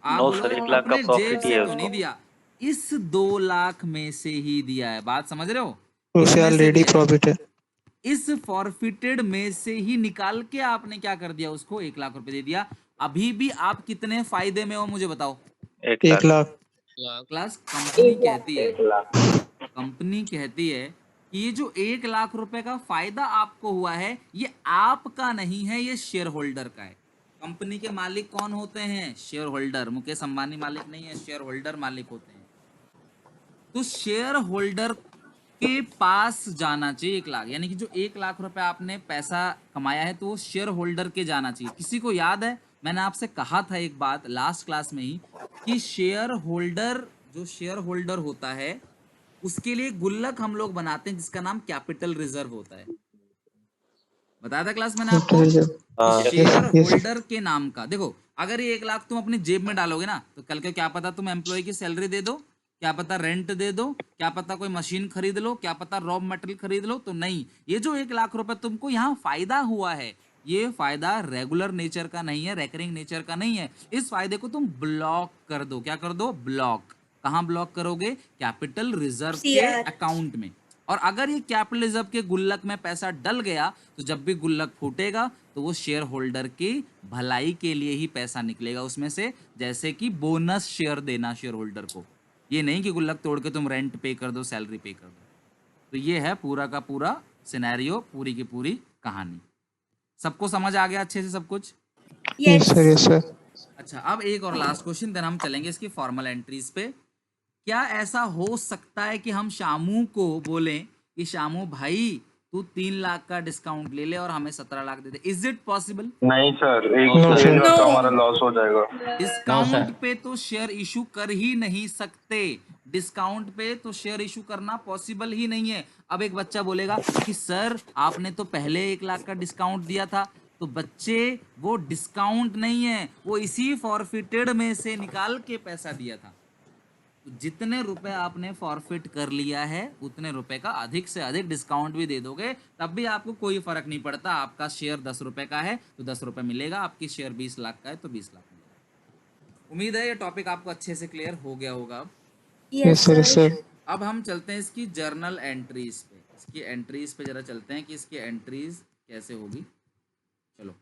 आप बोलोगे अपने जेब से तो नहीं दिया, इस 2 लाख में से ही दिया है। बात समझ रहे हो? उसे ऑलरेडी प्रॉफिट है। इस फॉरफिटेड में से ही निकाल के आपने क्या कर दिया, उसको 1 लाख रुपए दे दिया। अभी भी आप कितने फायदे में हो मुझे बताओ? 1 लाख क्लास कंपनी कहती है कि ये जो 1 लाख रुपए का फायदा आपको हुआ है ये आपका नहीं है, ये शेयर होल्डर का है। कंपनी के मालिक कौन होते हैं? Share holder. मुकेश अंबानी मालिक नहीं है, शेयर होल्डर मालिक होते हैं। तो शेयर होल्डर के पास जाना चाहिए 1 लाख, यानी कि जो 1 लाख रुपए आपने पैसा कमाया है तो वो शेयर होल्डर के जाना चाहिए। किसी को याद है मैंने आपसे कहा था एक बात लास्ट क्लास में ही कि शेयर होल्डर, जो शेयर होल्डर होता है उसके लिए गुल्लक हम लोग बनाते हैं जिसका नाम कैपिटल रिजर्व होता है। बताया था क्लास मैंने आपको, शेयर होल्डर के नाम का। देखो अगर ये 1 लाख तुम अपनी जेब में डालोगे ना तो कल के क्या पता तुम एम्प्लॉय की सैलरी दे दो, क्या पता रेंट दे दो, क्या पता कोई मशीन खरीद लो, क्या पता रॉ मटेरियल खरीद लो। तो नहीं, ये जो 1 लाख रुपए तुमको यहाँ फायदा हुआ है ये फायदा रेगुलर नेचर का नहीं है, रेकरिंग नेचर का नहीं है। इस फायदे को तुम ब्लॉक कर दो। क्या कर दो? ब्लॉक। कहाँ ब्लॉक करोगे? कैपिटल रिजर्व के अकाउंट में। और अगर ये कैपिटल रिजर्व के गुल्लक में पैसा डल गया तो जब भी गुल्लक फूटेगा तो वो शेयर होल्डर की भलाई के लिए ही पैसा निकलेगा उसमें से, जैसे कि बोनस शेयर देना शेयर होल्डर को। ये नहीं कि गुल्लक तोड़ के तुम रेंट पे कर दो, सैलरी पे कर दो। तो ये है पूरा का पूरा सिनेरियो, पूरी की पूरी कहानी। सबको समझ आ गया अच्छे से सब कुछ? Yes sir. अच्छा, अब एक और लास्ट क्वेश्चन, देन हम चलेंगे इसकी फॉर्मल एंट्रीज पे। क्या ऐसा हो सकता है कि हम शामू को बोलें कि शामू भाई तू 3 लाख का डिस्काउंट ले ले और हमें 17 लाख दे दे? Is it possible? नहीं सर, एक No. तो हमारा लॉस हो जाएगा। डिस्काउंट पे तो शेयर इशू कर ही नहीं सकते, डिस्काउंट पे तो शेयर इशू करना पॉसिबल ही नहीं है। अब एक बच्चा बोलेगा कि सर आपने तो पहले 1 लाख का डिस्काउंट दिया था। तो बच्चे वो डिस्काउंट नहीं है, वो इसी फॉरफिटेड में से निकाल के पैसा दिया था। तो जितने रुपए आपने फॉरफिट कर लिया है उतने रुपए का अधिक से अधिक डिस्काउंट भी दे दोगे तब भी आपको कोई फर्क नहीं पड़ता। आपका शेयर 10 रुपए का है तो 10 रुपए मिलेगा, आपकी शेयर 20 लाख का है तो 20 लाख मिलेगा। उम्मीद है ये टॉपिक आपको अच्छे से क्लियर हो गया होगा। Yes sir. अब हम चलते हैं इसकी जर्नल एंट्रीज पे, इसकी एंट्रीज पे जरा चलते हैं कि इसकी एंट्रीज कैसे होगी। चलो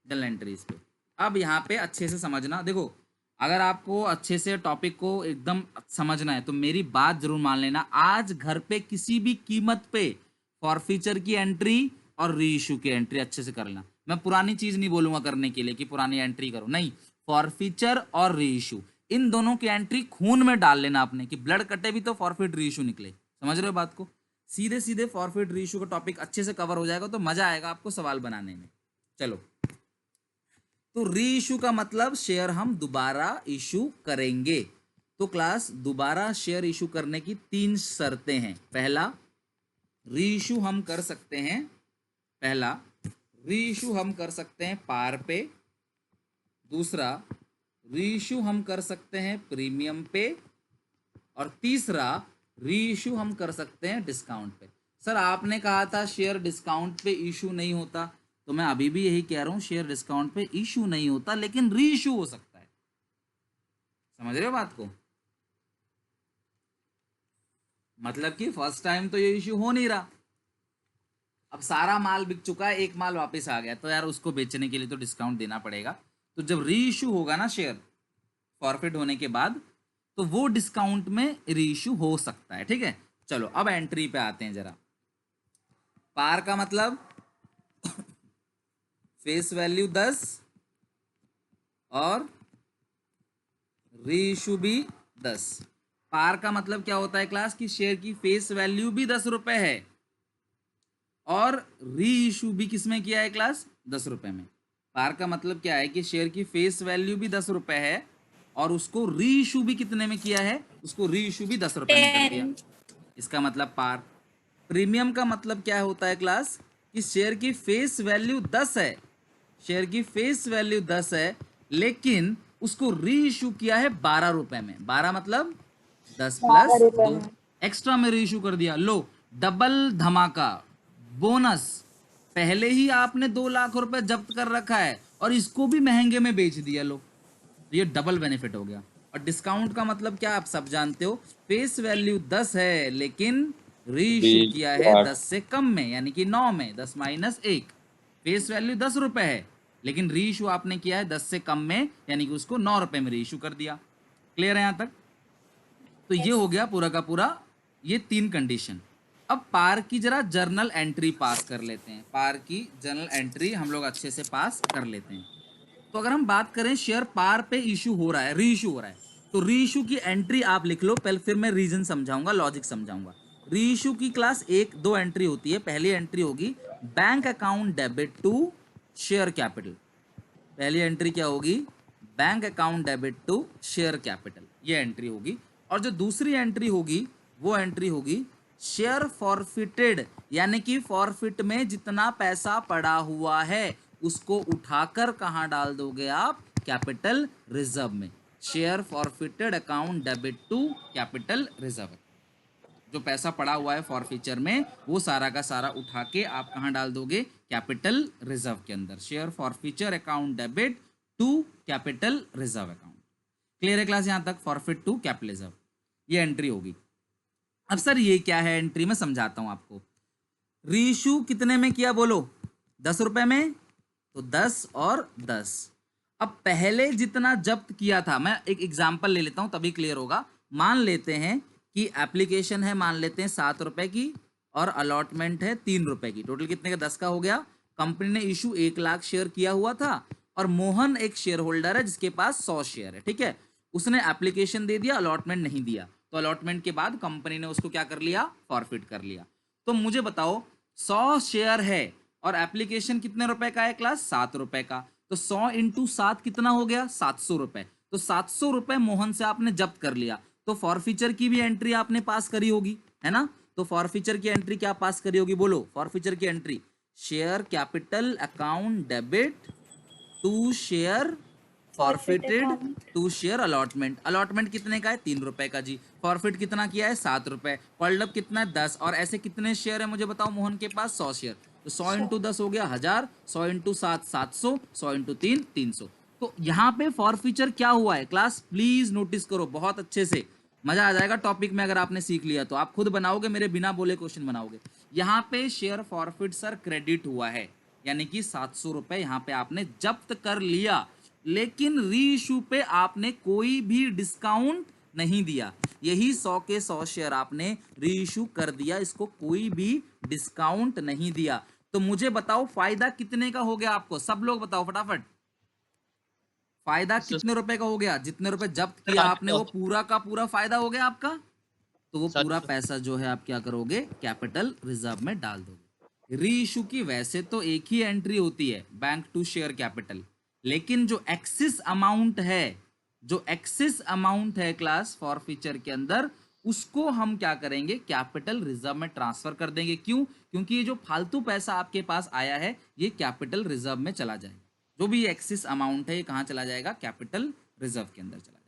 जर्नल एंट्रीज पे। अब यहाँ पे अच्छे से समझना, देखो अगर आपको अच्छे से टॉपिक को एकदम समझना है तो मेरी बात जरूर मान लेना। आज घर पे किसी भी कीमत पे फॉरफीचर की एंट्री और रीइश्यू की एंट्री अच्छे से कर लेना। मैं पुरानी चीज नहीं बोलूंगा करने के लिए कि पुरानी एंट्री करो, नहीं, फॉरफीचर और रीइश्यू इन दोनों की एंट्री खून में डाल लेना आपने कि ब्लड कटे भी तो फॉरफिट रीइश्यू निकले। समझ रहे हो बात को? सीधे सीधे फॉरफिट रीइश्यू का टॉपिक अच्छे से कवर हो जाएगा तो मजा आएगा आपको सवाल बनाने में। चलो, तो रीइश्यू का मतलब शेयर हम दोबारा इशू करेंगे। तो क्लास दोबारा शेयर इशू करने की 3 शर्तें हैं। पहला, रीइश्यू हम कर सकते हैं, पहला रीइश्यू हम कर सकते हैं पार पे। दूसरा, रीइश्यू हम कर सकते हैं प्रीमियम पे। और तीसरा, रीइश्यू हम कर सकते हैं डिस्काउंट पे। सर आपने कहा था शेयर डिस्काउंट पे इशू नहीं होता, तो मैं अभी भी यही कह रहा हूं, शेयर डिस्काउंट पे इशू नहीं होता लेकिन रीइश्यू हो सकता है। समझ रहे हो बात को? मतलब कि फर्स्ट टाइम तो ये इशू हो नहीं रहा, अब सारा माल बिक चुका है, एक माल वापस आ गया, तो यार उसको बेचने के लिए तो डिस्काउंट देना पड़ेगा। तो जब री इशू होगा ना शेयर फॉरफिट होने के बाद, तो वो डिस्काउंट में री इशू हो सकता है। ठीक है, चलो अब एंट्री पे आते हैं जरा। पार का मतलब फेस वैल्यू 10 और री इशू भी 10। पार का मतलब क्या होता है क्लास की शेयर की फेस वैल्यू भी 10 रुपए है और री इशू भी किसमें किया है क्लास? 10 रुपए में। पार का मतलब क्या है कि शेयर की फेस वैल्यू भी 10 रुपए है और उसको री इशू भी कितने में किया है? उसको री इशू भी 10 रुपए में कर दिया, इसका मतलब पार। प्रीमियम का मतलब क्या होता है क्लास कि शेयर की फेस वैल्यू 10 है, शेयर की फेस वैल्यू 10 है लेकिन उसको री इशू किया है 12 रुपए में। 12 मतलब 10 प्लस 2 एक्स्ट्रा में री इशू कर दिया। लो डबल धमाका, बोनस, पहले ही आपने 2 लाख रुपए जब्त कर रखा है और इसको भी महंगे में बेच दिया। लो, ये डबल बेनिफिट हो गया। और डिस्काउंट का मतलब क्या आप सब जानते हो, फेस वैल्यू 10 है लेकिन री इशू किया है 10 से कम में, यानी कि 9 में, 10 माइनस 1। फेस वैल्यू 10 रुपए है लेकिन री इशू आपने किया है 10 से कम में, यानी कि उसको 9 रुपए में री इशू कर दिया। क्लियर है यहां तक? तो ये हो गया पूरा का पूरा, ये 3 कंडीशन। अब पार की जरा जर्नल एंट्री पास कर लेते हैं। पार की जर्नल एंट्री हम लोग अच्छे से पास कर लेते हैं। तो अगर हम बात करें शेयर पार पे इशू हो रहा है, री इशू हो रहा है, तो री इशू की एंट्री आप लिख लो पहले, फिर मैं रीजन समझाऊंगा, लॉजिक समझाऊंगा। री इशू की क्लास 1-2 एंट्री होती है। पहली एंट्री होगी bank account debit to share capital. पहली एंट्री क्या होगी? Bank account debit to share capital, ये एंट्री होगी। और जो दूसरी एंट्री होगी वो एंट्री होगी शेयर फॉरफिटेड, यानी कि फॉरफिट में जितना पैसा पड़ा हुआ है उसको उठाकर कहां डाल दोगे आप? कैपिटल रिजर्व में। Share forfeited account debit to capital reserve. जो पैसा पड़ा हुआ है फॉरफीचर में वो सारा का सारा उठा के आप कहां डाल दोगे? कैपिटल रिजर्व के अंदर। Share forfeiture account debit to capital reserve account. Clear है क्लास यहां तक? फॉरफिट टू कैपिटल रिजर्व, ये एंट्री होगी। अब सर ये क्या है एंट्री? में समझाता हूं आपको। रीइश्यू कितने में किया बोलो? 10 रुपए में, तो 10 और 10। अब पहले जितना जब्त किया था, मैं एक एग्जांपल ले लेता हूं तभी क्लियर होगा। मान लेते हैं कि एप्लीकेशन है, मान लेते हैं 7 रुपए की और अलॉटमेंट है 3 रुपए की। टोटल कितने का? 10 का हो गया। कंपनी ने इशू 1 लाख शेयर किया हुआ था और मोहन एक शेयर होल्डर है जिसके पास 100 शेयर है। ठीक है, उसने एप्लीकेशन दे दिया, अलॉटमेंट नहीं दिया, तो अलॉटमेंट के बाद कंपनी ने उसको क्या कर लिया? फॉरफिट कर लिया। तो मुझे बताओ 100 शेयर है और एप्लीकेशन कितने रुपए का है क्लास? 7 रुपए का। तो 100 इंटू 7 कितना हो गया? 700 रुपए। तो 700 रुपए मोहन से आपने जब्त कर लिया, तो फॉरफीचर की भी एंट्री आपने पास करी होगी, है ना? तो फॉरफीचर की एंट्री क्या पास करी होगी बोलो? फॉरफीचर की entry share capital account debit to share forfeited to share allotment. Allotment कितने का है? 3 रुपए का जी। फॉरफिट कितना किया है? 7 रुपए। कॉल्ड अप कितना है? 10। और ऐसे कितने शेयर है मुझे बताओ मोहन के पास? 100 शेयर। तो 100 इंटू 10 हो गया 1000, 100 इंटू 7 700, 100 इंटू 3 300। तो यहाँ पे फॉरफीचर क्या हुआ है क्लास? प्लीज नोटिस करो बहुत अच्छे से, मजा आ जाएगा टॉपिक में। अगर आपने सीख लिया तो आप खुद बनाओगे, मेरे बिना बोले क्वेश्चन बनाओगे। यहाँ पे शेयर फॉरफिट सर क्रेडिट हुआ है, यानी कि 700 रुपए यहाँ पे आपने जब्त कर लिया, लेकिन री इशू पे आपने कोई भी डिस्काउंट नहीं दिया। यही 100 के 100 शेयर आपने री इशू कर दिया, इसको कोई भी डिस्काउंट नहीं दिया। तो मुझे बताओ फायदा कितने का हो गया आपको, सब लोग बताओ फटाफट। फायदा कितने रुपए का हो गया? जितने रुपए जब्त किया आपने वो पूरा का पूरा फायदा हो गया आपका। तो वो पूरा 700। पैसा जो है आप क्या करोगे, कैपिटल रिजर्व में डाल दोगे। री इशू की वैसे तो एक ही एंट्री होती है, बैंक टू शेयर कैपिटल, लेकिन जो एक्सिस अमाउंट है, जो एक्सिस अमाउंट है क्लास फॉरफीचर के अंदर, उसको हम क्या करेंगे, कैपिटल रिजर्व में ट्रांसफर कर देंगे। क्यों? क्योंकि ये जो फालतू पैसा आपके पास आया है ये कैपिटल रिजर्व में चला जाएगा। जो भी एक्सिस अमाउंट है ये कहाँ चला जाएगा, कैपिटल रिजर्व के अंदर चला जाएगा।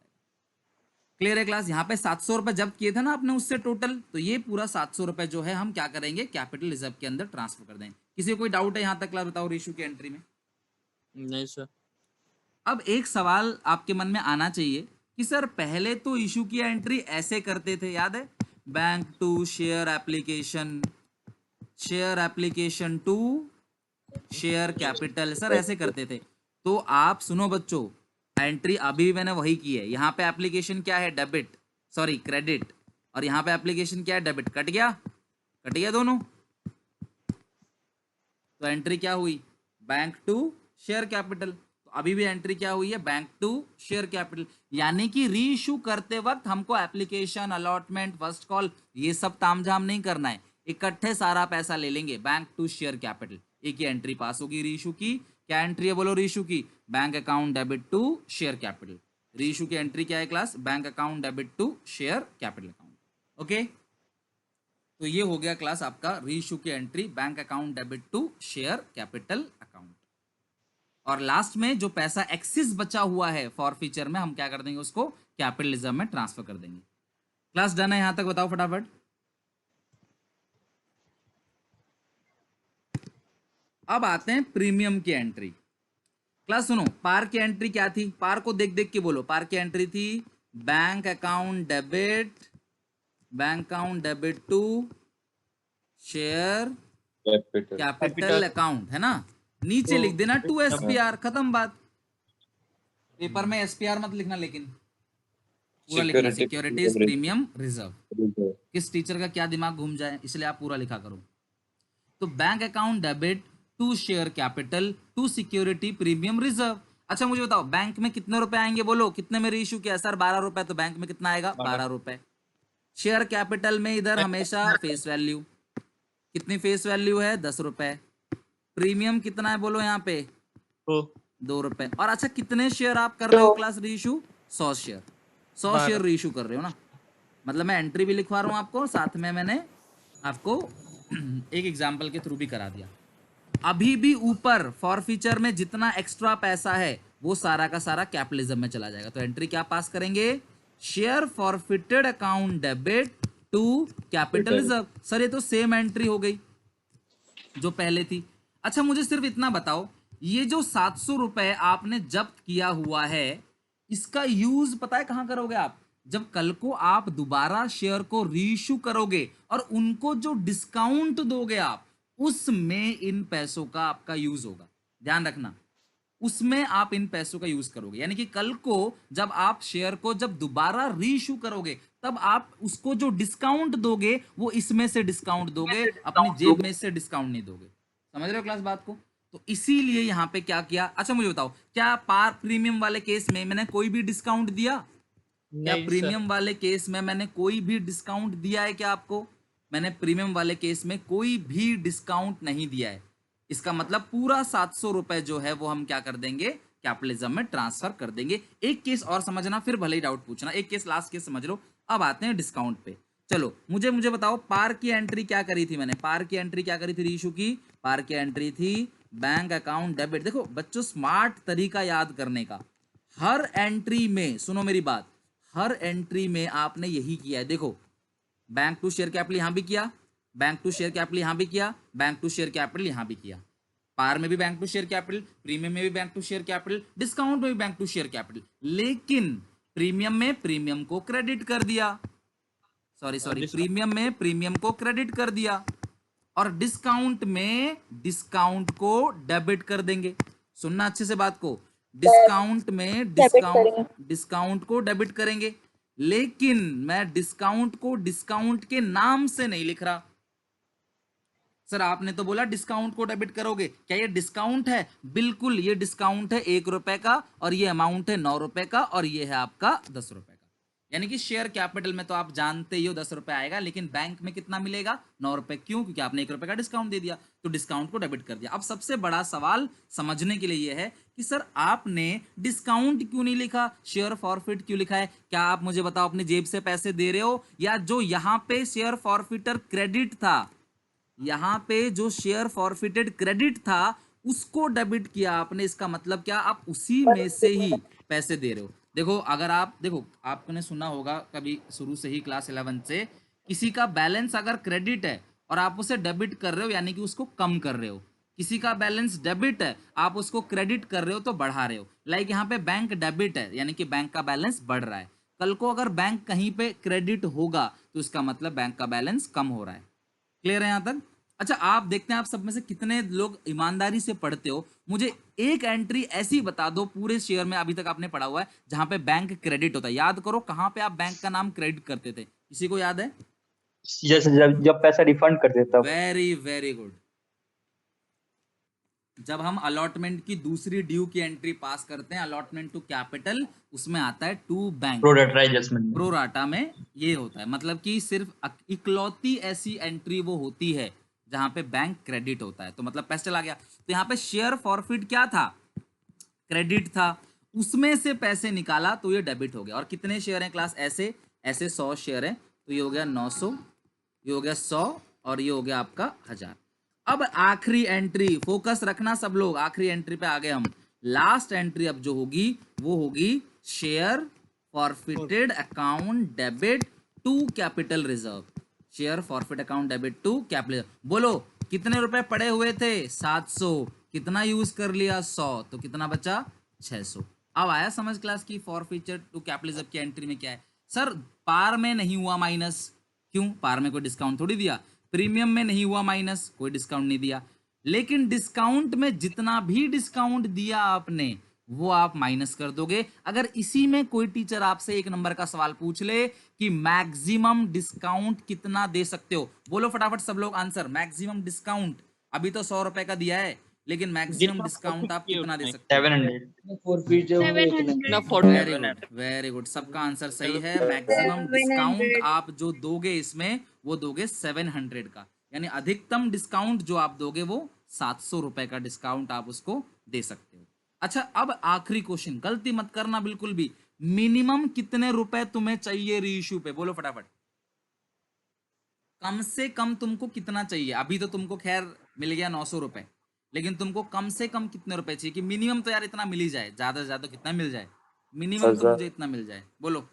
क्लियर है क्लास? यहाँ पे 700 रुपए जब्त किए थे ना आपने उससे टोटल, तो ये पूरा 700 रुपए जो है हम क्या करेंगे, कैपिटल रिजर्व के अंदर ट्रांसफर कर देंगे। किसी को कोई डाउट है यहाँ तक क्लास? बताओ रेशू की एंट्री में। नहीं सर। अब एक सवाल आपके मन में आना चाहिए कि सर पहले तो इशू की एंट्री ऐसे करते थे, याद है? Bank to share application, share application to share capital, sir ऐसे करते थे। तो आप सुनो बच्चों, एंट्री अभी मैंने वही की है। यहाँ पे एप्लीकेशन क्या है, डेबिट, सॉरी क्रेडिट, और यहाँ पे एप्लीकेशन क्या है, डेबिट। कट गया, कट गया दोनों। तो एंट्री क्या हुई, बैंक टू शेयर कैपिटल। तो अभी भी एंट्री क्या हुई है, बैंक टू शेयर कैपिटल। यानी कि री इशू करते वक्त हमको एप्लीकेशन, अलॉटमेंट, फर्स्ट कॉल, ये सब तामझाम नहीं करना है, इकट्ठे सारा पैसा ले लेंगे, बैंक टू शेयर कैपिटल। एक ही एंट्री पास होगी री इशू की। क्या एंट्री है बोलो री इशू की, bank account debit to share capital. Re issue की एंट्री क्या है class, bank account debit to share capital account. Okay, तो ये हो गया क्लास आपका री इशू की entry, bank account debit to share capital account. और लास्ट में जो पैसा एक्सिस बचा हुआ है फॉरफीचर में, हम क्या कर देंगे, उसको कैपिटल रिजर्व में ट्रांसफर कर देंगे। क्लास डन है यहां तक? बताओ फटाफट। अब आते हैं प्रीमियम की एंट्री। क्लास सुनो, पार की एंट्री क्या थी, पार को देख देख के बोलो। पार की एंट्री थी bank account debit, bank account debit to share capital account, है ना? नीचे लिख देना टू एसपीआर, खत्म बात। पेपर में एसपीआर मत लिखना, लेकिन पूरा लिखना सिक्योरिटीज प्रीमियम रिजर्व। किस टीचर का क्या दिमाग घूम जाए, इसलिए आप पूरा लिखा करो। तो bank account debit to share capital to security premium reserve. अच्छा मुझे बताओ बैंक में कितने रुपए आएंगे, बोलो कितने में रीइश्यू किया सर, 12 रुपए, तो बैंक में कितना आएगा, 12 रुपए। शेयर कैपिटल में इधर हमेशा फेस वैल्यू, कितनी फेस वैल्यू है, 10 रुपए। प्रीमियम कितना है बोलो यहाँ पे, 2 रुपए। और अच्छा कितने शेयर आप कर रहे हो class reissue, 100 share, 100 share reissue कर रहे हो ना। मतलब मैं एंट्री भी लिखवा रहा हूँ आपको, साथ में मैंने आपको एक एग्जाम्पल के थ्रू भी करा दिया। अभी भी ऊपर फॉरफीचर में जितना एक्स्ट्रा पैसा है वो सारा का सारा कैपिटलिज्म में चला जाएगा। तो एंट्री क्या पास करेंगे, share forfeited account debit to capital reserve. Sir ये तो सेम एंट्री हो गई जो पहले थी। अच्छा मुझे सिर्फ इतना बताओ, ये जो 700 रुपए आपने जब्त किया हुआ है, इसका यूज पता है कहां करोगे आप, जब कल को आप दोबारा शेयर को रीइश्यू करोगे और उनको जो डिस्काउंट दोगे आप, उसमें इन पैसों का आपका यूज होगा। ध्यान रखना, उसमें आप इन पैसों का यूज करोगे। यानी कि कल को जब आप शेयर को जब दोबारा रीइश्यू करोगे, तब आप उसको जो डिस्काउंट दोगे वो इसमें से डिस्काउंट दोगे, अपनी जेब में से डिस्काउंट नहीं दोगे। समझ रहे हो क्लास बात को? तो इसीलिए यहां पे क्या किया। अच्छा मुझे बताओ, क्या पार प्रीमियम वाले केस में मैंने कोई भी डिस्काउंट दिया? क्या प्रीमियम वाले केस में मैंने कोई भी डिस्काउंट दिया है क्या आपको? मैंने प्रीमियम वाले केस में कोई भी डिस्काउंट नहीं दिया है। इसका मतलब पूरा 700 रुपए जो है वो हम क्या कर देंगे, कैपिटलिज्म में ट्रांसफर कर देंगे। एक केस और समझना, फिर भले ही डाउट पूछना। एक केस लास्ट केस समझ लो। अब आते हैं डिस्काउंट पे। चलो मुझे बताओ, पार की एंट्री क्या करी थी मैंने, पार की एंट्री क्या करी थी रीइश्यू की? पार की एंट्री थी बैंक अकाउंट डेबिट। देखो बच्चों, स्मार्ट तरीका याद करने का, हर एंट्री में, सुनो मेरी बात, हर एंट्री में आपने यही किया है। देखो बैंक टू शेयर कैपिटल यहां भी किया, बैंक टू शेयर कैपिटल यहां भी किया, बैंक टू शेयर कैपिटल यहां भी किया। पार में भी bank to share capital, premium में भी bank to share capital, discount में भी बैंक टू शेयर कैपिटल। लेकिन प्रीमियम में प्रीमियम को क्रेडिट कर दिया, सॉरी प्रीमियम में प्रीमियम को क्रेडिट कर दिया, और डिस्काउंट में डिस्काउंट को डेबिट कर देंगे। सुनना अच्छे से बात को, डिस्काउंट में डिस्काउंट को डेबिट करेंगे। लेकिन मैं डिस्काउंट को डिस्काउंट के नाम से नहीं लिख रहा। सर आपने तो बोला डिस्काउंट को डेबिट करोगे, क्या ये डिस्काउंट है? बिल्कुल ये डिस्काउंट है 1 रुपए का, और ये अमाउंट है 9 रुपए का, और ये है आपका 10 रुपए का। यानी कि शेयर कैपिटल में तो आप जानते ही हो 10 रुपए आएगा, लेकिन बैंक में कितना मिलेगा? 9 रुपए। क्यों? क्योंकि आपने 1 रुपए का डिस्काउंट दे दिया, तो डिस्काउंट को डेबिट कर दिया। अब सबसे बड़ा सवाल समझने के लिए यह है कि सर आपने डिस्काउंट क्यों नहीं लिखा, शेयर फॉरफिट क्यों लिखा है? क्या आप मुझे बताओ अपनी जेब से पैसे दे रहे हो, या जो यहां पे शेयर फॉरफिटर क्रेडिट था, यहां पे जो शेयर फॉरफिटेड क्रेडिट था उसको डेबिट किया आपने? इसका मतलब क्या? आप उसी में से ही पैसे दे रहे हो। देखो अगर आप देखो, आपने सुना होगा कभी शुरू से ही क्लास 11 से, किसी का बैलेंस अगर क्रेडिट है और आप उसे डेबिट कर रहे हो यानी कि उसको कम कर रहे हो। किसी का बैलेंस डेबिट है, आप उसको क्रेडिट कर रहे हो तो बढ़ा रहे हो। लाइक यहाँ पे बैंक डेबिट है यानी कि बैंक का बैलेंस बढ़ रहा है। कल को अगर बैंक कहीं पे क्रेडिट होगा तो इसका मतलब बैंक का बैलेंस कम हो रहा है। क्लियर है यहाँ तक? अच्छा आप देखते हैं आप सब में से कितने लोग ईमानदारी से पढ़ते हो। मुझे एक एंट्री ऐसी बता दो पूरे शेयर में अभी तक आपने पढ़ा हुआ है जहां पे बैंक क्रेडिट होता है। याद करो कहां पे आप बैंक का नाम क्रेडिट करते थे, किसी को याद है? जैसे जब पैसा रिफंड कर देता। Very very good. जब हम अलॉटमेंट की दूसरी ड्यू की एंट्री पास करते हैं, अलॉटमेंट टू कैपिटल, उसमें आता है to bank. Pro rata adjustment. Pro rata में ये होता है, मतलब कि सिर्फ इकलौती ऐसी एंट्री वो होती है जहां पे बैंक क्रेडिट होता है। तो मतलब पैसे चला गया, तो यहाँ पे शेयर फॉरफिट क्या था? क्रेडिट था, उसमें से पैसे निकाला तो ये डेबिट हो गया। और कितने शेयर हैं क्लास? ऐसे ऐसे 100 शेयर हैं, तो ये हो गया 900, ये हो गया 100, और ये हो गया आपका 1000। अब आखिरी एंट्री, फोकस रखना सब लोग, आखिरी एंट्री पे आ गए हम। लास्ट एंट्री अब जो होगी वो होगी share forfeited account debit to capital reserve. Share forfeit account debit to capital. बोलो कितने रुपए पड़े हुए थे? 700। कितना यूज कर लिया? 100। तो कितना बचा? 600। अब आया समझ क्लास की फॉरफिचर टू कैपिटलिज्म की एंट्री में क्या है? सर पार में नहीं हुआ माइनस, क्यों? पार में कोई डिस्काउंट थोड़ी दिया। प्रीमियम में नहीं हुआ माइनस, कोई डिस्काउंट नहीं दिया। लेकिन डिस्काउंट में जितना भी डिस्काउंट दिया आपने वो आप माइनस कर दोगे। अगर इसी में कोई टीचर आपसे 1 नंबर का सवाल पूछ ले कि मैक्सिमम डिस्काउंट कितना दे सकते हो, बोलो फटाफट सब लोग आंसर। मैक्सिमम डिस्काउंट अभी तो 100 रुपए का दिया है, लेकिन मैक्सिमम डिस्काउंट आप कितना दे सकते हो? 700। वेरी गुड वेरी गुड, सबका आंसर सही है। मैक्सिमम डिस्काउंट आप जो दोगे इसमें वो दोगे 700 का, यानी अधिकतम डिस्काउंट जो आप दोगे वो 700 रुपए का डिस्काउंट आप उसको दे सकते हो। अच्छा अब आखिरी क्वेश्चन, गलती मत करना बिल्कुल भी। मिनिमम कितने रुपए तुम्हें चाहिए रीइश्यू पे? बोलो फटाफट। कम से कम तुमको कितना चाहिए? अभी तो तुमको खैर मिल गया 900 रुपए, लेकिन तुमको कम से कम कितने रुपए चाहिए? कि मिनिमम तो यार इतना मिल ही जाए, ज्यादा से ज्यादा कितना मिल जाए? मिनिमम तो मुझे इतना मिल जाए, बोलो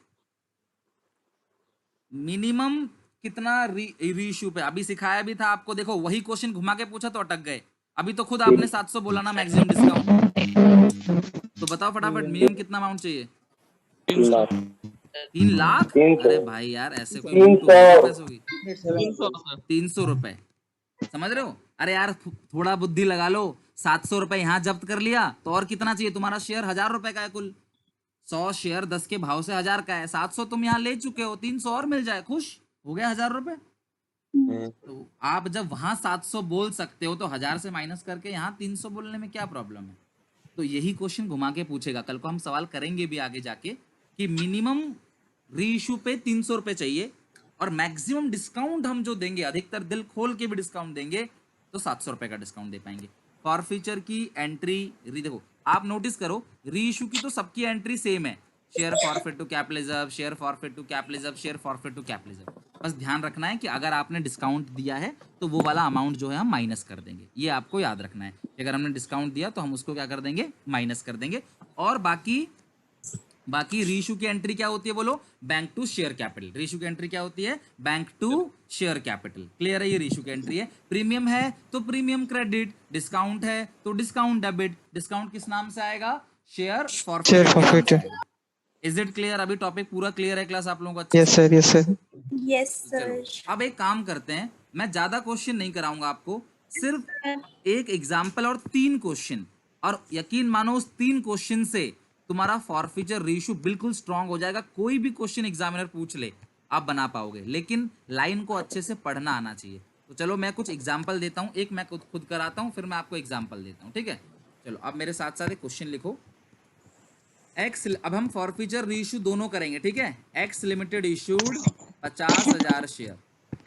मिनिमम कितना रीइश्यू पे? अभी सिखाया भी था आपको, देखो वही क्वेश्चन घुमा के पूछा तो अटक गए। अभी तो खुद आपने 700 बोला ना मैक्सिमम डिस्काउंट, तो बताओ फटाफट मिनिमम कितना अमाउंट चाहिए? 3 लाख? अरे भाई यार ऐसे कोई पैसे होगी? 300 रुपए, समझ रहे हो? अरे यार थोड़ा बुद्धि लगा लो। 700 रुपए यहाँ जब्त कर लिया तो और कितना चाहिए? तुम्हारा शेयर 1000 रुपए का है कुल, 100 शेयर 10 के भाव से 1000 का है। 700 तुम यहाँ ले चुके हो, 300 और मिल जाए, खुश हो गया 1000 रुपए। तो आप जब वहां 700 बोल सकते हो तो 1000 से माइनस करके यहाँ 300 बोलने में क्या प्रॉब्लम है? तो यही क्वेश्चन घुमा के पूछेगा, कल को हम सवाल करेंगे भी आगे जाके कि मिनिमम रीइश्यू पे 300 रुपए चाहिए और मैक्सिमम डिस्काउंट हम जो देंगे, अधिकतर दिल खोल के भी डिस्काउंट देंगे, तो 700 रुपए का डिस्काउंट दे पाएंगे। फॉरफीचर की एंट्री देखो आप नोटिस करो, रीइश्यू की तो सबकी एंट्री सेम है, share forfeit to capitalism, share forfeit to capitalism, share forfeit to capitalism. बस ध्यान रखना है कि अगर आपने डिस्काउंट दिया है तो वो वाला अमाउंट जो है हम माइनस कर देंगे, ये आपको याद रखना है। अगर हमने डिस्काउंट दिया तो हम उसको क्या कर देंगे? माइनस कर देंगे। और बाकी रीइश्यू की एंट्री क्या होती है? बोलो bank to share capital. Reissue की एंट्री क्या होती है? Bank to share capital. Clear है? ये रीइश्यू की एंट्री है। प्रीमियम है तो प्रीमियम क्रेडिट, डिस्काउंट है तो डिस्काउंट डेबिट। डिस्काउंट किस नाम से आएगा? Share forfeit. Is it clear? अभी टॉपिक पूरा क्लियर है क्लास आप लोगों को? अच्छे yes sir, yes sir, yes sir. अब एक काम करते हैं, मैं ज्यादा क्वेश्चन नहीं कराऊंगा आपको, सिर्फ एक एग्जाम्पल और 3 क्वेश्चन, और यकीन मानो उस 3 क्वेश्चन से तुम्हारा फॉरफीचर रेशियो बिल्कुल स्ट्रांग हो जाएगा। कोई भी क्वेश्चन एग्जामिनर पूछ ले आप बना पाओगे, लेकिन लाइन को अच्छे से पढ़ना आना चाहिए। तो चलो मैं कुछ एग्जाम्पल देता हूँ, एक मैं खुद कराता हूँ, फिर मैं आपको एग्जाम्पल देता हूँ, ठीक है। चलो अब मेरे साथ साथ एक क्वेश्चन लिखो। एक्स, अब हम फॉरफीचर रीइश्यू दोनों करेंगे, ठीक है। X limited issued 50,000 share,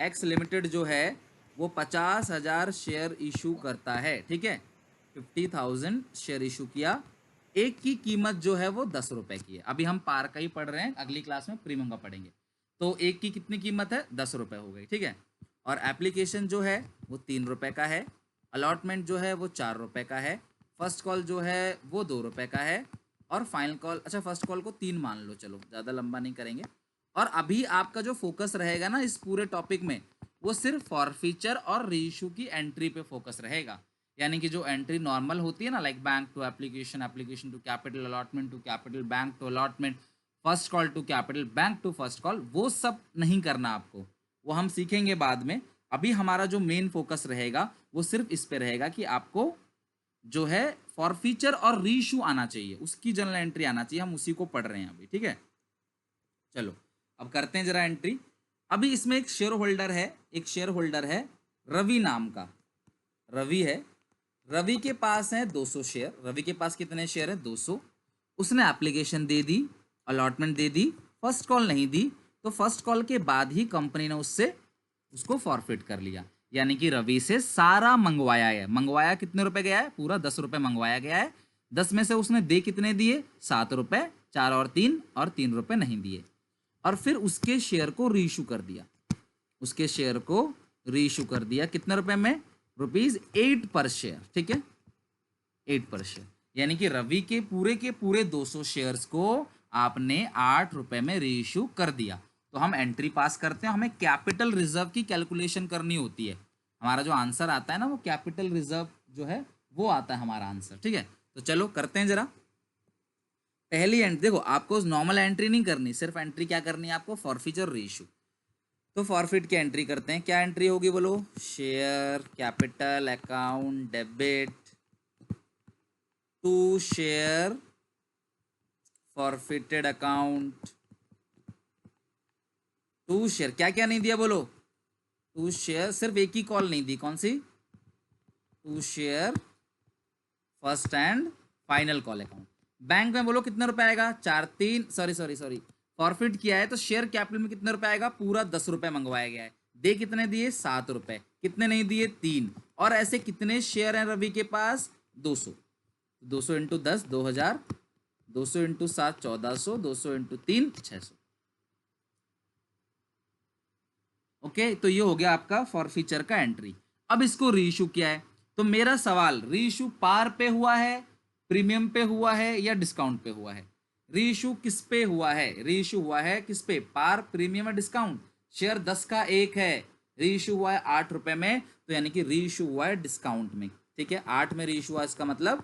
x limited जो है वो 50,000 शेयर इशू करता है, ठीक है। 50,000 शेयर इशू किया, एक की कीमत जो है वो 10 रुपए की है। अभी हम पार का ही पढ़ रहे हैं, अगली क्लास में प्रीमियम का पढ़ेंगे। तो एक की कितनी कीमत है, 10 रुपए हो गई, ठीक है। और एप्लीकेशन जो है वो 3 रुपए का है, अलॉटमेंट जो है वो 4 रुपए का है, फर्स्ट कॉल जो है वो 2 रुपए का है, और फाइनल कॉल, अच्छा फर्स्ट कॉल को 3 मान लो, चलो ज़्यादा लंबा नहीं करेंगे। और अभी आपका जो फोकस रहेगा ना इस पूरे टॉपिक में, वो सिर्फ फॉरफीचर और रीइश्यू की एंट्री पे फोकस रहेगा। यानी कि जो एंट्री नॉर्मल होती है ना, like bank to application, application to capital, allotment to capital, bank to allotment, first call to capital, bank to first call, वो सब नहीं करना आपको, वो हम सीखेंगे बाद में। अभी हमारा जो मेन फोकस रहेगा वो सिर्फ इस पे रहेगा कि आपको जो है फॉरफीचर और रीइश्यू आना चाहिए, उसकी जर्नल एंट्री आना चाहिए, हम उसी को पढ़ रहे हैं अभी, ठीक है। चलो अब करते हैं जरा एंट्री। अभी इसमें एक शेयर होल्डर है, एक शेयर होल्डर है रवि नाम का, रवि है, रवि के पास है 200 शेयर। रवि के पास कितने शेयर है, 200। उसने एप्लीकेशन दे दी, अलॉटमेंट दे दी, फर्स्ट कॉल नहीं दी, तो फर्स्ट कॉल के बाद ही कंपनी ने उससे उसको फॉरफिट कर लिया। यानी कि रवि से सारा मंगवाया है, मंगवाया कितने रुपए गया है, पूरा 10 रुपए मंगवाया गया है। 10 में से उसने दे कितने दिए, 7 रुपए, 4 और 3 रुपए नहीं दिए। और फिर उसके शेयर को रीइश्यू कर दिया, उसके शेयर को रीइश्यू कर दिया कितने रुपए में, ₹8 पर शेयर, ठीक है, 8 पर शेयर। यानी कि रवि के पूरे 200 शेयर्स को आपने 8 रुपए में रीइश्यू कर दिया। तो हम एंट्री पास करते हैं, हमें कैपिटल रिजर्व की कैलकुलेशन करनी होती है। हमारा जो आंसर आता है ना वो कैपिटल रिजर्व जो है वो आता है हमारा आंसर, ठीक है। तो चलो करते हैं जरा पहली एंट्री। देखो आपको नॉर्मल एंट्री नहीं करनी, सिर्फ एंट्री क्या करनी है आपको, फॉरफीचर रीइश्यू। तो फॉरफिट की एंट्री करते हैं, क्या एंट्री होगी बोलो, share capital account debit to share forfeited account to share, क्या क्या नहीं दिया बोलो, टू शेयर, सिर्फ एक ही कॉल नहीं दी, कौन सी, to share first and final call account. Bank में बोलो कितने रुपए आएगा, 4 सॉरी फॉरफिट किया है तो शेयर कैपिटल में कितने रुपए आएगा, पूरा 10 रुपए मंगवाया गया है। दे कितने दिए, 7 रुपए, कितने नहीं दिए, 3। और ऐसे कितने शेयर हैं रवि के पास, 200। 200 इंटू 10 2000, 200 इंटू 7 1400, 200 इंटू 3 600। ओके, तो ये हो गया आपका फॉरफीचर का एंट्री। अब इसको रीइश्यू किया है, तो मेरा सवाल, रीइश्यू पार पे हुआ है, प्रीमियम पे हुआ है या डिस्काउंट पे हुआ है। रीइश्यू किस पे हुआ है, रीइश्यू हुआ है किस पे, पार, प्रीमियम या डिस्काउंट। शेयर 10 का 1 है, रीइश्यू हुआ है 8 रुपए में, तो यानी कि रीइश्यू हुआ है डिस्काउंट में, ठीक है। 8 में रीइश्यू हुआ, इसका मतलब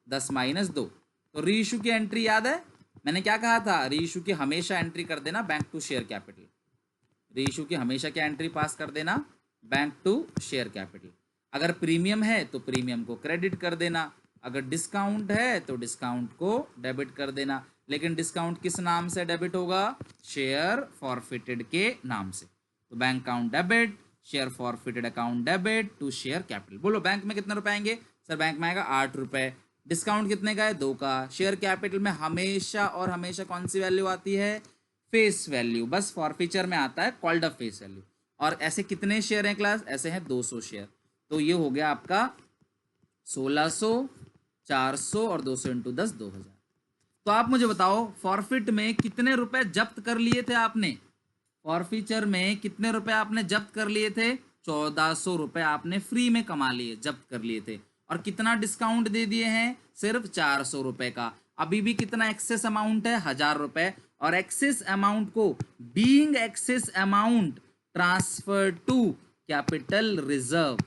10 माइनस 2। तो रीइश्यू की एंट्री याद है, मैंने क्या कहा था, रीइश्यू की हमेशा एंट्री कर देना bank to share capital. Reissue की हमेशा क्या एंट्री पास कर देना, बैंक टू शेयर कैपिटल। अगर प्रीमियम है तो प्रीमियम को क्रेडिट कर देना, अगर डिस्काउंट है तो डिस्काउंट को डेबिट कर देना। लेकिन डिस्काउंट किस नाम से डेबिट होगा, शेयर फॉरफिटेड के नाम से। तो bank account debit, share forfeited account debit to share capital. बोलो बैंक में कितने रुपए आएंगे, सर बैंक में आएगा 8 रुपए। डिस्काउंट कितने का है, 2 का। शेयर कैपिटल में हमेशा और हमेशा कौन सी वैल्यू आती है, फेस वैल्यू, बस फॉरफीचर में आता है कॉल्ड अप फेस वैल्यू। और ऐसे कितने शेयर हैं क्लास, ऐसे हैं 200 शेयर। तो ये हो गया आपका 1600, 400 और 200 इंटू 10 2000। तो आप मुझे बताओ फॉरफिट में कितने रुपए जब्त कर लिए थे आपने, फॉरफीचर में कितने रुपए आपने जब्त कर लिए थे, 1400 रुपए आपने फ्री में कमा लिए, जब्त कर लिए थे। और कितना डिस्काउंट दे दिए हैं, सिर्फ 400 रुपए का। अभी भी कितना एक्सेस अमाउंट है, 1000 रुपए। और एक्सेस अमाउंट को being excess amount transfer to capital reserve,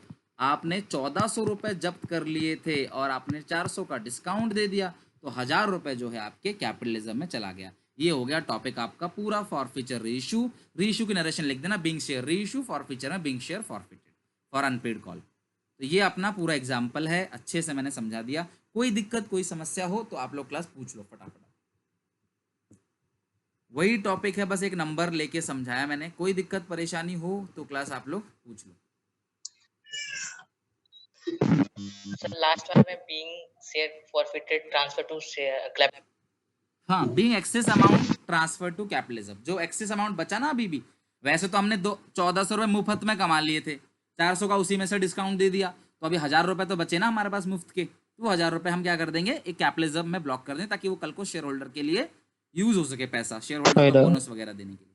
आपने 1400 रुपए जब्त कर लिए थे और आपने 400 का डिस्काउंट दे दिया, तो 1000 रुपए जो है आपके कैपिटलिज्म में चला गया। ये हो गया टॉपिक आपका पूरा फॉरफीचर रीइश्यू। रीइश्यू की नरेशन लिख देना, बीइंग शेयर रीइश्यू, फॉरफीचर में being share forfeited for unpaid call. तो ये अपना पूरा एग्जाम्पल है, अच्छे से मैंने समझा दिया। कोई दिक्कत कोई समस्या हो तो आप लोग क्लास पूछ लो फटाफट। वही टॉपिक है, बस एक नंबर लेके समझाया मैंने। कोई दिक्कत परेशानी हो तो क्लास आप लोग पूछ लो। सर लास्ट वन में being share forfeited transfer to share clap. हाँ, being excess amount transfer to capitalism, जो एक्सेस अमाउंट बचा ना अभी भी, वैसे तो हमने 1400 रुपये मुफ्त में कमा लिए थे, 400 का उसी में से डिस्काउंट दे दिया, तो अभी 1000 रुपये तो बचे ना हमारे पास मुफ्त के, तो वो 1000 रुपये हम क्या कर देंगे, एक कैपिटलिज्म में ब्लॉक कर दें, ताकि वो कल को शेयर होल्डर के लिए यूज हो सके पैसा, शेयर होल्डर को फायदा। बोनस वगैरह देने के लिए।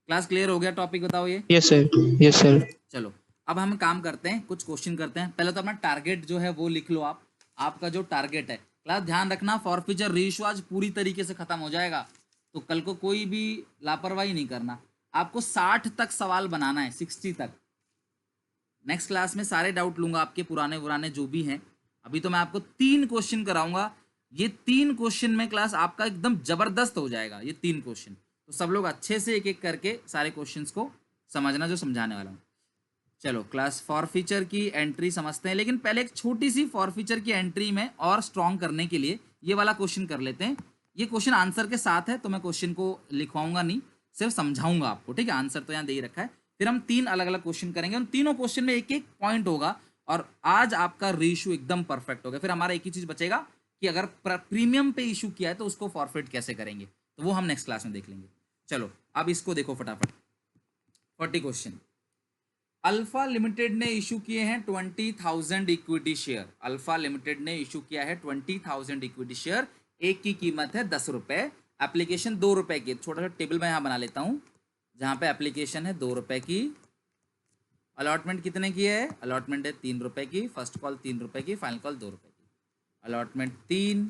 क्लास क्लियर हो गया? टॉपिक बताओ ये। Yes sir, yes sir. चलो अब हम काम करते हैं, कुछ क्वेश्चन करते हैं। पहले तो अपना टारगेट जो है वो लिख लो आप, आपका जो टारगेट है। क्लास ध्यान रखना, फॉरफीचर रेशियो आज पूरी तरीके से खत्म हो जाएगा, तो कल को कोई भी लापरवाही नहीं करना। आपको 60 तक सवाल बनाना है, 60 तक। नेक्स्ट क्लास में सारे डाउट लूंगा आपके, पुराने जो भी हैं। अभी तो मैं आपको 3 क्वेश्चन कराऊंगा, ये 3 क्वेश्चन में क्लास आपका एकदम जबरदस्त हो जाएगा, ये 3 क्वेश्चन। तो सब लोग अच्छे से एक एक करके सारे क्वेश्चंस को समझना जो समझाने वाला हूँ। चलो क्लास फॉरफीचर की एंट्री समझते हैं, लेकिन पहले एक छोटी सी फॉरफीचर की एंट्री में और स्ट्रॉन्ग करने के लिए ये वाला क्वेश्चन कर लेते हैं। ये क्वेश्चन आंसर के साथ है, तो मैं क्वेश्चन को लिखवाऊंगा नहीं, सिर्फ समझाऊंगा आपको, ठीक है। आंसर तो यहाँ दे ही रखा है। फिर हम 3 अलग अलग क्वेश्चन करेंगे, उन तीनों क्वेश्चन में एक एक पॉइंट होगा, और आज आपका रेशियो एकदम परफेक्ट हो गया। फिर हमारा एक ही चीज बचेगा कि अगर प्रीमियम पे इशू किया है तो उसको फॉरफिट कैसे करेंगे, तो वो हम नेक्स्ट क्लास में देख लेंगे। चलो अब इसको देखो फटाफट। 40 क्वेश्चन। अल्फा लिमिटेड ने इशू किए हैं 20,000 इक्विटी शेयर। अल्फा लिमिटेड ने इशू किया है 20,000 इक्विटी शेयर, एक की कीमत है 10 रुपए, एप्लीकेशन 2 रुपए की। छोटा सा टेबल मैं यहाँ बना लेता हूँ, जहाँ पे एप्लीकेशन है 2 रुपए की, अलॉटमेंट कितने की है, अलॉटमेंट है 3 रुपए की, फर्स्ट कॉल 3 रुपए की, फाइनल कॉल 2 रुपए की। अलॉटमेंट 3,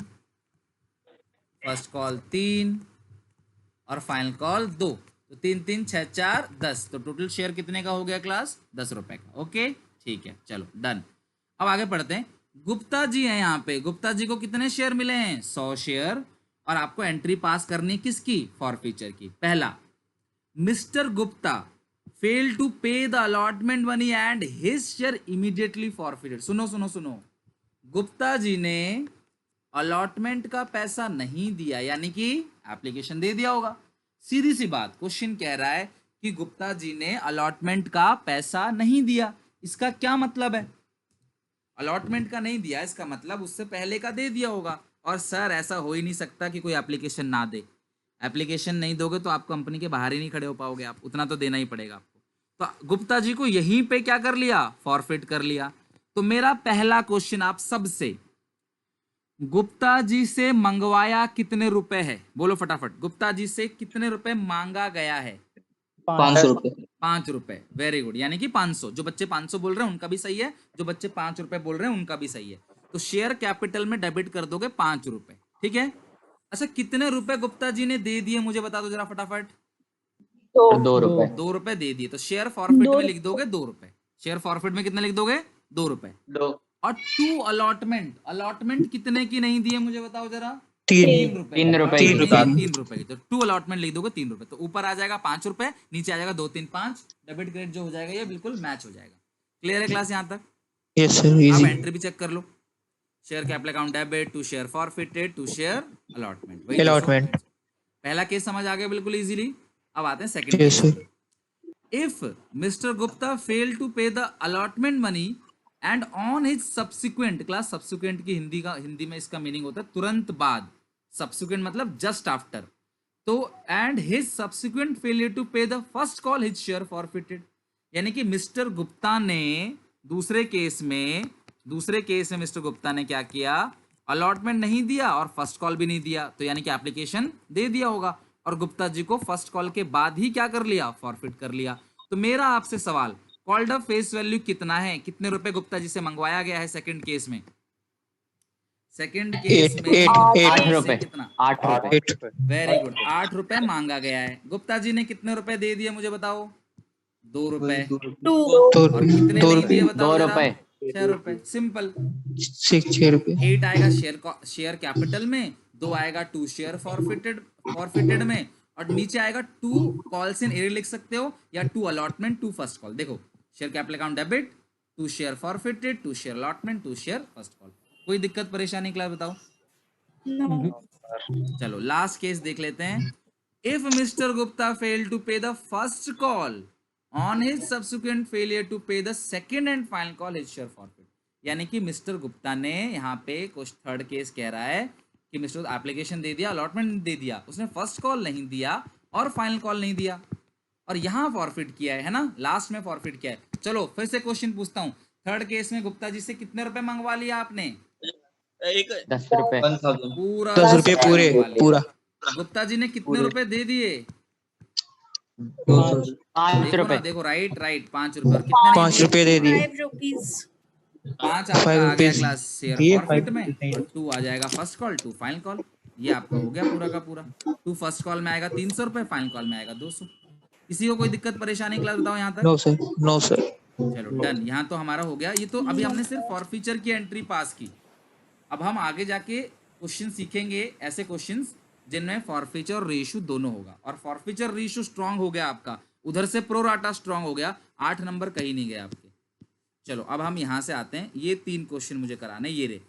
फर्स्ट कॉल 3 और फाइनल कॉल 2, तो 3 3 6 4 10, तो टोटल शेयर कितने का हो गया क्लास, 10 रुपए का। ओके ठीक है, चलो डन। अब आगे पढ़ते हैं। गुप्ता जी हैं यहाँ पे, गुप्ता जी को कितने शेयर मिले हैं, 100 शेयर, और आपको एंट्री पास करनी है किसकी, फॉरफीचर की। पहला, mister Gupta fail to pay the allotment money and his share immediately forfeited. सुनो सुनो सुनो, गुप्ता जी ने अलॉटमेंट का पैसा नहीं दिया, यानी कि एप्लीकेशन दे दिया होगा। सीधी सी बात, क्वेश्चन कह रहा है कि गुप्ता जी ने अलॉटमेंट का पैसा नहीं दिया। इसका क्या मतलब है, अलॉटमेंट का नहीं दिया, इसका मतलब उससे पहले का दे दिया होगा। और सर ऐसा हो ही नहीं सकता कि कोई एप्लीकेशन ना दे, एप्लीकेशन नहीं दोगे तो आप कंपनी के बाहर ही नहीं खड़े हो पाओगे, आप उतना तो देना ही पड़ेगा आपको। तो गुप्ता जी को यहीं पे क्या कर लिया, फॉरफिट कर लिया। तो मेरा पहला क्वेश्चन आप सबसे, गुप्ता जी से मंगवाया कितने रुपए है, बोलो फटाफट। गुप्ता जी से कितने रुपए मांगा गया है, 500 रुपए। 5 रुपए। वेरी गुड, यानी कि 500। जो बच्चे 500 बोल रहे हैं उनका भी सही है, जो बच्चे 5 रुपए बोल रहे हैं उनका भी सही है। तो शेयर कैपिटल में डेबिट कर दोगे 5 रुपए, ठीक है। अच्छा कितने रुपए गुप्ता जी ने दे दिए, मुझे बता दो जरा फटाफट। 2 रुपए। 2 रुपए दे दिए, तो शेयर फॉरफिट में लिख दोगे 2 रुपए। शेयर फॉरफिट में कितने लिख दोगे, 2 रुपए। 2 और 2 अलॉटमेंट, अलॉटमेंट कितने की नहीं दी है मुझे बताओ जरा, 3 रुपए। 3 रुपए तीन की। रुपए। 3 रुपए की, तो 2 अलॉटमेंट लिख दोगे 3 रुपए। तो ऊपर आ जाएगा 5 रुपए, नीचे आ जाएगा 2 3 5, डेबिट क्रेडिट जो हो जाएगा ये बिल्कुल मैच हो जाएगा। क्लियर है क्लास यहाँ तक? यस सर, आप इजी। एंट्री भी चेक कर लो, share capital account debit to share forfeited to share allotment, वही Allotment. पहला केस समझ आ गया बिल्कुल इजीली। अब आते हैं second yes case. Sir. If Mr. Gupta failed to pay the allotment money and on his subsequent, class subsequent की हिंदी में इसका मीनिंग होता है तुरंत बाद, subsequent मतलब just after, तो and his subsequent failure to pay the first call his share forfeited, यानी कि मिस्टर गुप्ता ने दूसरे केस में मिस्टर गुप्ता ने क्या किया, अलॉटमेंट नहीं दिया और फर्स्ट कॉल भी नहीं दिया, तो यानी कि एप्लीकेशन दे दिया होगा, और गुप्ता जी को फर्स्ट कॉल के बाद ही क्या कर लिया, फॉरफिट कर लिया। तो मेरा आपसे सवाल, कॉल्ड अप फेस वैल्यू कितना है, कितने रुपए गुप्ता जी से मंगवाया गया है सेकंड केस में, सेकंड केस में 8 रुपए। कितना, 8 रुपए। 8। वेरी गुड, 8 रुपए मांगा गया है। गुप्ता जी ने कितने रुपए दे दिए मुझे बताओ, 2 रुपए। तो और कितने 2 नहीं दिए रुपए, बताओ 2 जरा, रुपए। 6 रुपए। सिंपल, 6 रुपए। 8 आएगा शेयर कैपिटल में, 2 आएगा टू शेयर फॉरफिटेड में, और नीचे आएगा 2 कॉल्स इन एरियर लिख सकते हो, या 2 अलॉटमेंट 2 फर्स्ट कॉल। देखो share capital account debit, 2 share forfeited, 2 share allotment, 2 share first call. कोई दिक्कत परेशानी क्लास बताओ? चलो लास्ट केस देख लेते हैं। If mister Gupta fail to pay the first call on his subsequent failure to pay the second and final call his share forfeit, यानी कि मिस्टर गुप्ता ने यहाँ पे कुछ थर्ड केस कह रहा है कि मिस्टर एप्लीकेशन दे दिया, अलॉटमेंट दे दिया, उसने फर्स्ट कॉल नहीं दिया और फाइनल कॉल नहीं दिया, और यहाँ फॉरफिट किया है ना, लास्ट में फॉरफिट किया है। चलो फिर से क्वेश्चन पूछता हूँ, थर्ड केस में गुप्ता जी से कितने रुपए मंगवा लिया आपने? एक 10 रुपए। पूरा 10 रुपए पूरे मंगवा लिया। पूरा। गुप्ता जी ने कितने रुपए दे दिए? 5 देखो ना, रुपए। देखो, राइट राइट, 5 रुपए। और कितने नहीं 5 दिए? रुपए दे दिए। 5 rupees. 5 आपका 5 आ गया रुपीज क्लास शेयर दिए, फॉरफिट 5 में, और 2 आ जाएगा फर्स्ट कॉल, 2 फाइनल कॉल। ये आपका हो गया पूरा का पूरा। 2 फर्स्ट कॉल में आएगा 300 रुपए, फाइनल कॉल में आएगा 200। किसी को कोई दिक्कत परेशानी क्लास बताओ यहाँ तक? No sir, no sir. चलो डन, यहाँ तो हमारा हो गया। ये तो अभी हमने सिर्फ फॉरफीचर की एंट्री पास की। अब हम आगे जाके क्वेश्चन सीखेंगे, ऐसे क्वेश्चंस जिनमें फॉरफीचर और रेशू दोनों होगा। और फॉरफीचर रेशू स्ट्रांग हो गया आपका, उधर से प्रोराटा स्ट्रांग हो गया, 8 नंबर कहीं नहीं गए आपके। चलो अब हम यहाँ से आते हैं, ये 3 क्वेश्चन मुझे कराने, ये रे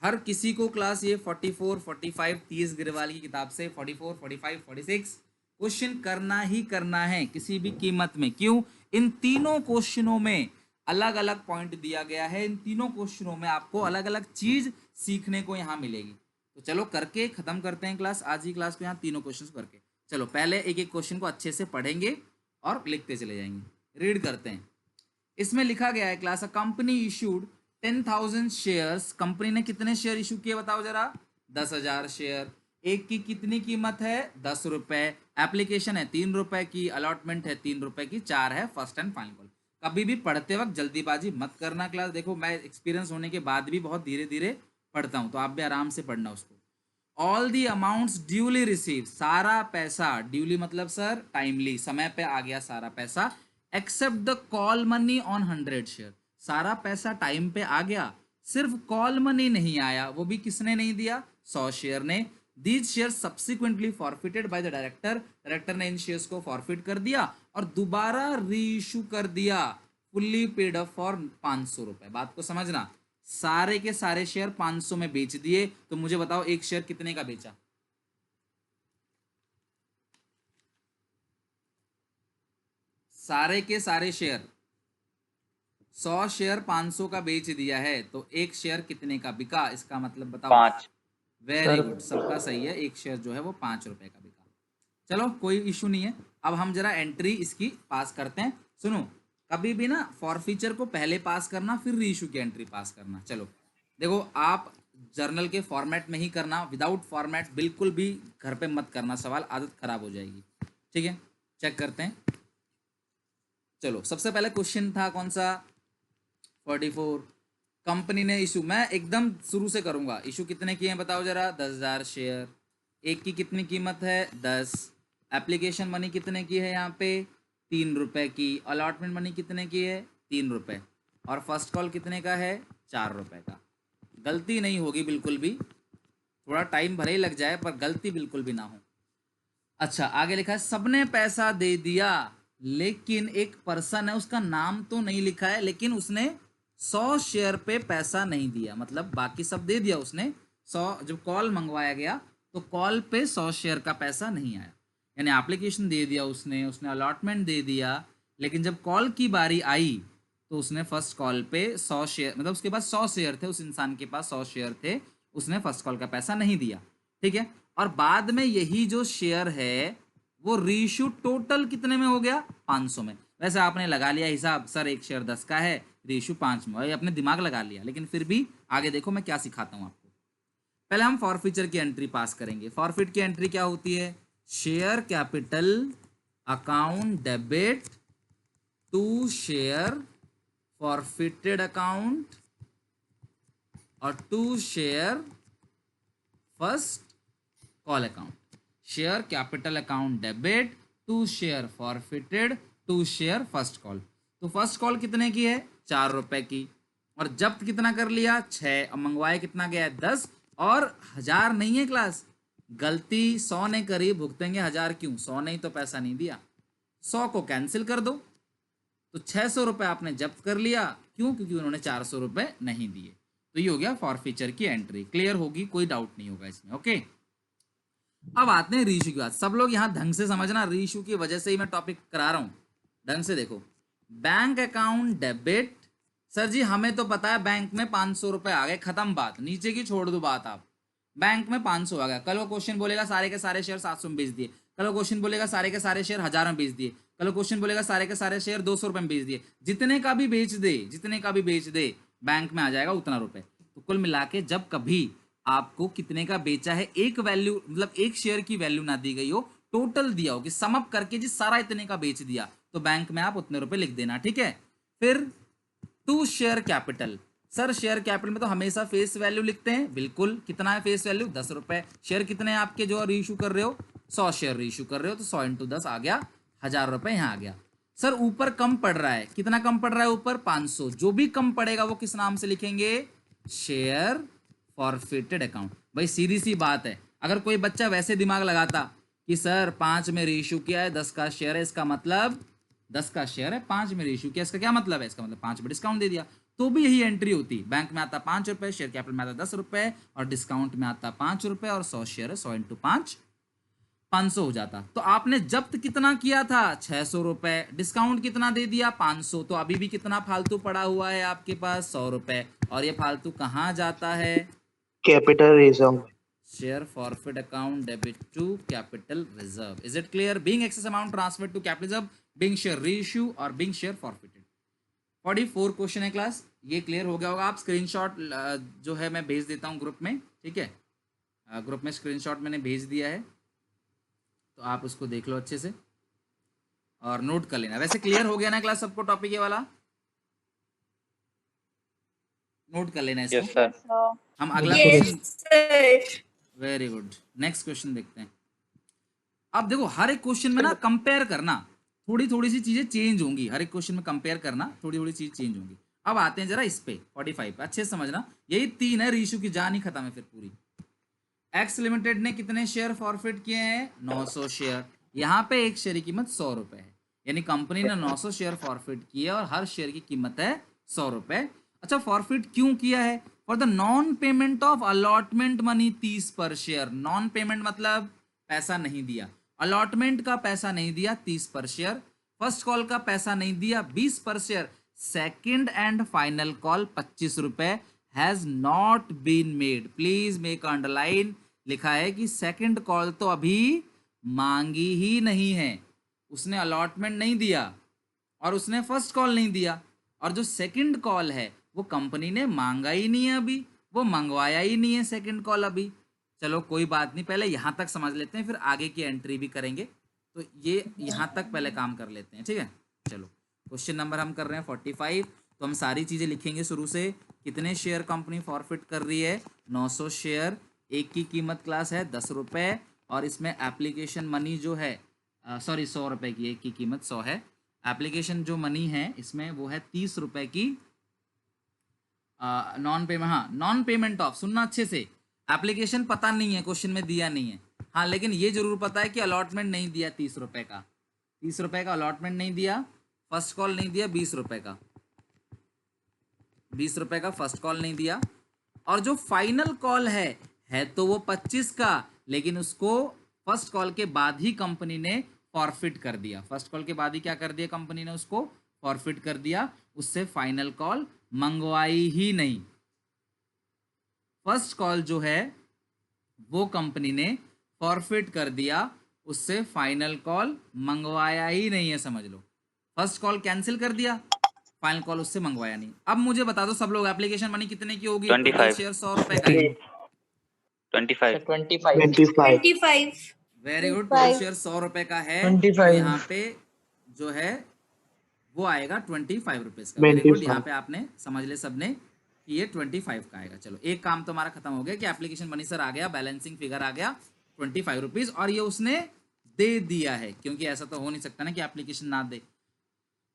हर किसी को क्लास ये 44, 45, 30 गिरवाल की किताब से 44, 45, 46 क्वेश्चन करना ही करना है किसी भी कीमत में। क्यों? इन तीनों क्वेश्चनों में अलग अलग पॉइंट दिया गया है, इन तीनों क्वेश्चनों में आपको अलग अलग चीज सीखने को यहाँ मिलेगी। तो चलो करके खत्म करते हैं क्लास, आज ही क्लास को यहाँ तीनों क्वेश्चन करके। चलो पहले एक एक क्वेश्चन को अच्छे से पढ़ेंगे और लिखते चले जाएंगे। रीड करते हैं। इसमें लिखा गया है class, a company issued 10,000 shares. Company ने कितने शेयर इशू किए बताओ जरा? 10,000 शेयर। एक की कितनी कीमत है? 10 रुपए। एप्लीकेशन है 3 रुपए की, अलॉटमेंट है 3 रुपए की, 4 है फर्स्ट एंड फाइनल कॉल। कभी भी पढ़ते वक्त जल्दीबाजी मत करना क्लास। देखो मैं एक्सपीरियंस होने के बाद भी बहुत धीरे धीरे पढ़ता हूँ, तो आप भी आराम से पढ़ना उसको। All the amounts duly receive, सारा पैसा, ड्यूली मतलब सर टाइमली, समय पे आ गया सारा पैसा, except the call money on 100 share. सारा पैसा टाइम पे आ गया, सिर्फ कॉल मनी नहीं आया, वो भी किसने नहीं दिया? 100 शेयर ने। These share subsequently forfeited by the director, director ने इन शेयर्स को फॉरफिट कर दिया और दोबारा रीइशू कर दिया, फुल्ली पेड अप फॉर 500 रुपए। बात को समझना, सारे के सारे शेयर 500 में बेच दिए। तो मुझे बताओ एक शेयर कितने का बेचा? सारे के सारे शेयर, 100 शेयर 500 का बेच दिया है, तो एक शेयर कितने का बिका? इसका मतलब बताओ। 5। वेरी गुड, सबका सही है। एक शेयर जो है वो 5 रुपए का बिका। चलो कोई इशू नहीं है। अब हम जरा एंट्री इसकी पास करते हैं। सुनो, कभी भी ना फॉरफीचर को पहले पास करना, फिर रीइशू की एंट्री पास करना। चलो देखो, आप जर्नल के फॉर्मेट में ही करना, विदाउट फॉर्मेट बिल्कुल भी घर पे मत करना सवाल, आदत खराब हो जाएगी। ठीक है, चेक करते हैं। चलो सबसे पहले क्वेश्चन था कौन सा? 44। कंपनी ने इशू, मैं एकदम शुरू से करूंगा। इशू कितने किए हैं बताओ जरा? 10,000 शेयर। एक की कितनी कीमत है? 10। एप्लीकेशन मनी कितने की है यहाँ पे? 3 रुपए की। अलॉटमेंट मनी कितने की है? 3 रुपए। और फर्स्ट कॉल कितने का है? 4 रुपए का। गलती नहीं होगी बिल्कुल भी, थोड़ा टाइम भले ही लग जाए पर गलती बिल्कुल भी ना हो। अच्छा आगे लिखा है, सबने पैसा दे दिया, लेकिन एक पर्सन है, उसका नाम तो नहीं लिखा है, लेकिन उसने 100 शेयर पे पैसा नहीं दिया। मतलब बाकी सब दे दिया उसने, 100 जब कॉल मंगवाया गया तो कॉल पे 100 शेयर का पैसा नहीं आया। यानी एप्लीकेशन दे दिया उसने अलॉटमेंट दे दिया, लेकिन जब कॉल की बारी आई तो उसने फर्स्ट कॉल पे 100 शेयर, मतलब उसके पास 100 शेयर थे, उस इंसान के पास 100 शेयर थे, उसने फर्स्ट कॉल का पैसा नहीं दिया। ठीक है, और बाद में यही जो शेयर है वो रीइशू टोटल कितने में हो गया? 500 में। वैसे आपने लगा लिया हिसाब, सर एक शेयर 10 का है, रीइशू 5 में, अपने दिमाग लगा लिया, लेकिन फिर भी आगे देखो मैं क्या सिखाता हूँ आपको। पहले हम फॉरफीचर की एंट्री पास करेंगे। फॉरफिट की एंट्री क्या होती है? Share capital account debit to share forfeited account और to share first call account. Share capital account debit, to share forfeited, to share first call. तो फर्स्ट कॉल कितने की है? 4 रुपए की। और जब्त कितना कर लिया? 6। अब मंगवाए कितना गया है? 10। और 1000 नहीं है क्लास, गलती 100 ने करी, भुगतेंगे 1000 क्यों? 100 ने ही तो पैसा नहीं दिया, 100 को कैंसिल कर दो, तो 600 रुपए आपने जब्त कर लिया। क्यों? क्योंकि उन्होंने 400 रुपए नहीं दिए। तो ये हो गया फॉरफीचर की एंट्री। क्लियर होगी, कोई डाउट नहीं होगा इसमें। ओके, अब आते हैं रीइशू की बात। सब लोग यहाँ ढंग से समझना, रीइशू की वजह से ही मैं टॉपिक करा रहा हूँ, ढंग से देखो। बैंक अकाउंट डेबिट सर जी हमें तो पता है बैंक में 500 रुपए आ गए, खत्म बात, नीचे की छोड़ दो बात आप। बैंक में 500 आ गया, कल वो क्वेश्चन बोलेगा सारे के सारे शेयर 700 में बेच दिए, कल वो क्वेश्चन बोलेगा सारे के सारे शेयर 1000 में बेच दिए, कल वो क्वेश्चन बोलेगा सारे के सारे शेयर 200 रुपए में बेच दिए। जितने का भी बेच दे, जितने का भी बेच दे, बैंक में आ जाएगा उतना रुपए। तो कुल मिला के जब कभी आपको कितने का बेचा है, एक वैल्यू मतलब एक शेयर की वैल्यू ना दी गई हो, टोटल दिया हो कि सम अप करके जी सारा इतने का बेच दिया, तो बैंक में आप उतने रुपए लिख देना, ठीक है। फिर to share capital, sir share capital में तो हमेशा फेस वैल्यू लिखते हैं, बिल्कुल। कितना है फेस वैल्यू? 10 रुपए। शेयर कितने हैं आपके जो रीइश्यू कर रहे हो? 100 शेयर रीइश्यू कर रहे हो, तो 100 इंटू 10 आ गया 1000 रुपए, यहाँ आ गया। सर ऊपर कम पड़ रहा है, कितना कम पड़ रहा है ऊपर? 500। जो भी कम पड़ेगा वो किस नाम से लिखेंगे? Share forfeited account. भाई सीधी सी बात है, अगर कोई बच्चा वैसे दिमाग लगाता कि सर 5 में रीइश्यू किया है, 10 का शेयर है, इसका मतलब 10 का शेयर है, 5 में रीइश्यू किया, इसका क्या मतलब है? इसका मतलब 5 में डिस्काउंट दे दिया, तो भी यही एंट्री होती। बैंक में आता 5 रुपए, शेयर कैपिटल में आता 10 रुपए, और डिस्काउंट में आता 5 रुपए, और 100 शेयर है, 100 इंटू 5 500 हो जाता। तो आपने जब्त कितना किया था? 600 रुपए। डिस्काउंट कितना दे दिया? 500। तो अभी भी कितना फालतू पड़ा हुआ है आपके पास? 100 रुपए। और ये फालतू कहाँ जाता है? Capital reserve. Share forfeit account debit to capital reserve. Is it clear? Being excess amount transferred to capital reserve, being share reissue और बीइंग शेयर फॉरफिटेड। 44 क्वेश्चन है क्लास, ये क्लियर हो गया होगा। आप स्क्रीनशॉट जो है मैं भेज देता हूँ ग्रुप में, ठीक है। ग्रुप में स्क्रीनशॉट मैंने भेज दिया है, तो आप उसको देख लो अच्छे से और नोट कर लेना। वैसे क्लियर हो गया ना क्लास सबको टॉपिक ये वाला? नोट कर लेना इसको। Yes sir. हम अगला Yes, question, very good, next question देखते हैं। अब देखो हर एक क्वेश्चन में ना कंपेयर करना, थोड़ी थोड़ी सी चीजें चेंज होंगी, हर एक क्वेश्चन में कंपेयर करना, थोड़ी थोड़ी चीज चेंज होंगी। अब आते हैं जरा इस पे 45 पे, अच्छे से समझना। यही 3 है, रीइश्यू की जान ही खत्म है फिर पूरी। एक्स लिमिटेड ने कितने शेयर फॉरफिट किए हैं? 900 शेयर। यहाँ पे एक शेयर की कीमत 100 रुपए है, यानी कंपनी ने 900 शेयर फॉरफिट किए और हर शेयर की कीमत है 100 रुपए। अच्छा फॉरफिट क्यों किया है? For the non payment of allotment money 30 पर शेयर। नॉन पेमेंट मतलब पैसा नहीं दिया, अलॉटमेंट का पैसा नहीं दिया 30 पर शेयर, फर्स्ट कॉल का पैसा नहीं दिया 20 पर share, second and final call 25 रुपए has not been made. Please make underline, लिखा है कि सेकंड कॉल तो अभी मांगी ही नहीं है, उसने अलॉटमेंट नहीं दिया और उसने फर्स्ट कॉल नहीं दिया, और जो सेकंड कॉल है वो कंपनी ने मांगा ही नहीं है, अभी वो मंगवाया ही नहीं है सेकंड कॉल अभी। चलो कोई बात नहीं, पहले यहाँ तक समझ लेते हैं, फिर आगे की एंट्री भी करेंगे। तो ये यहाँ तक पहले काम कर लेते हैं, ठीक है। चलो क्वेश्चन नंबर हम कर रहे हैं 45। तो हम सारी चीज़ें लिखेंगे शुरू से। कितने शेयर कंपनी फॉरफिट कर रही है? 900 शेयर, एक की कीमत क्लास है 10 रुपये, और इसमें एप्लीकेशन मनी जो है सॉरी 100 रुपये की, एक की कीमत 100 है। एप्लीकेशन जो मनी है इसमें वो है 30 रुपये की। नॉन पेमेंट, हाँ नॉन पेमेंट ऑफ, सुनना अच्छे से, एप्लीकेशन पता नहीं है, क्वेश्चन में दिया नहीं है, हाँ लेकिन ये जरूर पता है कि अलॉटमेंट नहीं दिया 30 रुपये का, 30 रुपये का अलॉटमेंट नहीं दिया, फर्स्ट कॉल नहीं दिया 20 रुपये का, 20 रुपये का फर्स्ट कॉल नहीं दिया, और जो फाइनल कॉल है तो वो 25 का, लेकिन उसको फर्स्ट कॉल के बाद ही कंपनी ने फॉरफिट कर दिया। फर्स्ट कॉल के बाद ही क्या कर दिया कंपनी ने? उसको फॉरफिट कर दिया, उससे फाइनल कॉल मंगवाई ही नहीं। फर्स्ट कॉल जो है वो कंपनी ने फॉरफिट कर दिया, उससे फाइनल कॉल मंगवाया ही नहीं है, समझ लो। फर्स्ट कॉल कैंसिल कर दिया, फाइनल कॉल उससे मंगवाया नहीं। अब मुझे बता दो सब लोग, एप्लीकेशन मनी कितने की होगी? 25 शेयर 100 रुपए का है। 25 25 वेरी गुड, टोटल शेयर 100 रुपए का है, तो यहाँ पे जो है वो आएगा 25 रुपीज का। वेरी गुड, यहाँ पे आपने समझ ले सबने कि ये 25 का आएगा। चलो एक काम तो हमारा खत्म हो गया कि एप्लीकेशन मनी सर आ गया, बैलेंसिंग फिगर आ गया 25 रुपीज, और ये उसने दे दिया है, क्योंकि ऐसा तो हो नहीं सकता ना कि एप्लीकेशन ना दे।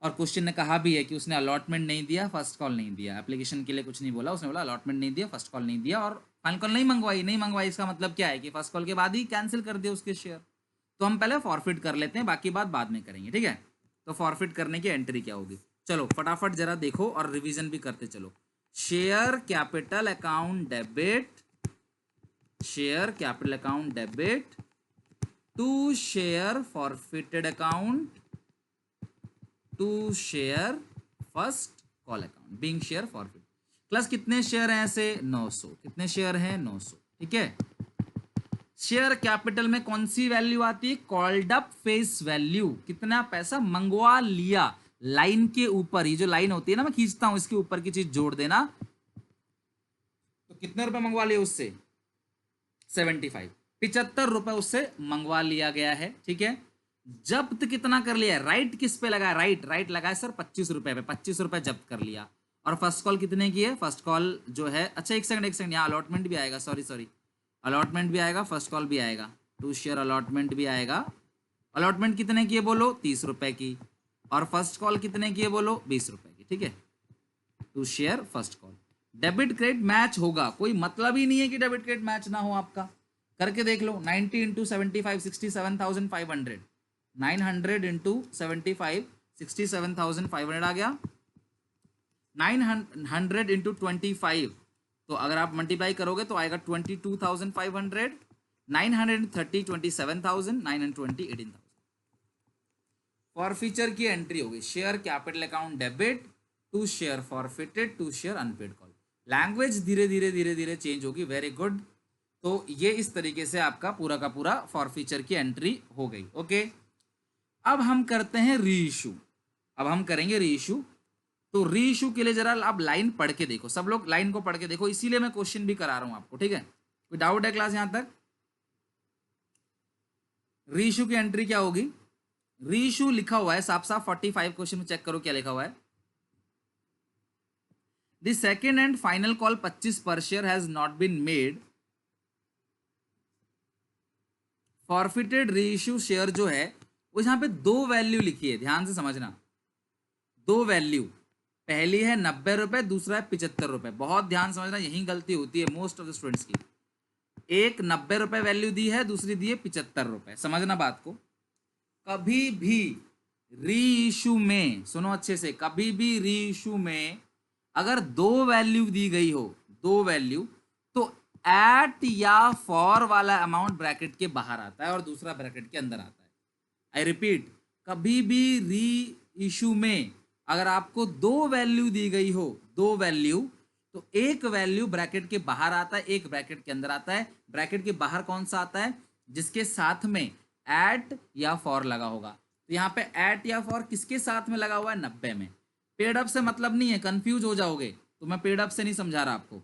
और क्वेश्चन ने कहा भी है कि उसने अलॉटमेंट नहीं दिया, फर्स्ट कॉल नहीं दिया, एप्लीकेशन के लिए कुछ नहीं बोला, उसने बोला अलॉटमेंट नहीं दिया, फर्स्ट कॉल नहीं दिया और फाइनल कॉल नहीं मंगवाई। नहीं मंगवाई इसका मतलब क्या है कि फर्स्ट कॉल के बाद ही कैंसिल कर दिया उसके शेयर। तो हम पहले फॉरफिट कर लेते हैं, बाकी बात बाद में करेंगे, ठीक है। तो फॉरफिट करने की एंट्री क्या होगी? चलो फटाफट जरा देखो और रिवीजन भी करते चलो। Share capital account debit, share capital account debit to share forfeited account, to share first call account being share forfeit. Plus कितने शेयर हैं ऐसे 900, कितने शेयर हैं 900, ठीक है। शेयर कैपिटल में कौन सी वैल्यू आती है, कॉल्ड अप फेस वैल्यू, कितना पैसा मंगवा लिया, लाइन के ऊपर, ये जो लाइन होती है ना मैं खींचता हूं इसके ऊपर की चीज जोड़ देना, तो कितने रुपए मंगवा लिए उससे 75, 75 रुपए उससे मंगवा लिया गया है, ठीक है। जब्त कितना कर लिया, राइट किस पे लगा, राइट लगा है सर 25 रुपए पे, 25 रुपए जब्त कर लिया। और फर्स्ट कॉल कितने की है, फर्स्ट कॉल जो है, अच्छा एक सेकंड यहाँ अलॉटमेंट भी आएगा, सॉरी अलॉटमेंट भी आएगा, फर्स्ट कॉल भी आएगा, टू शेयर अलॉटमेंट भी आएगा। अलॉटमेंट कितने की है बोलो 30 रुपए की, और फर्स्ट कॉल कितने की है बोलो 20 रुपए की, ठीक है। To share first call. Debit credit match होगा, कोई मतलब ही नहीं है कि डेबिट क्रेडिट मैच ना हो आपका, करके देख लो। 90 इंटू 75 67,500, 900 इंटू 75 67,500 आ गया। 900 इंटू 25, तो अगर आप मल्टीप्लाई करोगे तो आएगा 22,500, 930 27,000, 920 18,000। फॉरफीचर की एंट्री होगी, share capital account debit to share forfeited to share unpaid call. Language धीरे धीरे चेंज होगी, वेरी गुड। तो ये इस तरीके से आपका पूरा का पूरा फॉरफीचर की एंट्री हो गई, ओके। अब हम करते हैं रीइश्यू, अब हम करेंगे रीइश्यू। तो रीइश्यू के लिए जरा आप लाइन पढ़ के देखो, सब लोग लाइन को पढ़ के देखो, इसीलिए मैं क्वेश्चन भी करा रहा हूं आपको, ठीक है। कोई डाउट है क्लास यहां तक? रीइश्यू की एंट्री क्या होगी, रीइश्यू लिखा हुआ है साफ साफ 45 क्वेश्चन में, चेक करो क्या लिखा हुआ है। The second and final call 25 पर share has not been made, forfeited reissue share जो है वो यहां पे दो वैल्यू लिखी है, ध्यान से समझना, दो वैल्यू, पहली है 90 रुपए, दूसरा है 75 रुपए। बहुत ध्यान समझना, यही गलती होती है मोस्ट ऑफ द स्टूडेंट्स की। एक 90 रुपए वैल्यू दी है, दूसरी दी है 75 रुपए, समझना बात को। कभी भी रीइश्यू में, सुनो अच्छे से, कभी भी रीइश्यू में अगर दो वैल्यू दी गई हो, दो वैल्यू, तो एट या फॉर वाला अमाउंट ब्रैकेट के बाहर आता है और दूसरा ब्रैकेट के अंदर आता है। आई रिपीट, कभी भी रीइश्यू में अगर आपको दो वैल्यू दी गई हो, दो वैल्यू, तो एक वैल्यू ब्रैकेट के बाहर आता है, एक ब्रैकेट के अंदर आता है। ब्रैकेट के बाहर कौन सा आता है, जिसके साथ में एट या फॉर लगा होगा। तो यहाँ पे एट या फॉर किसके साथ में लगा हुआ है, 90 में। पेड अप से मतलब नहीं है, कंफ्यूज हो जाओगे, तो मैं पेड अप से नहीं समझा रहा आपको।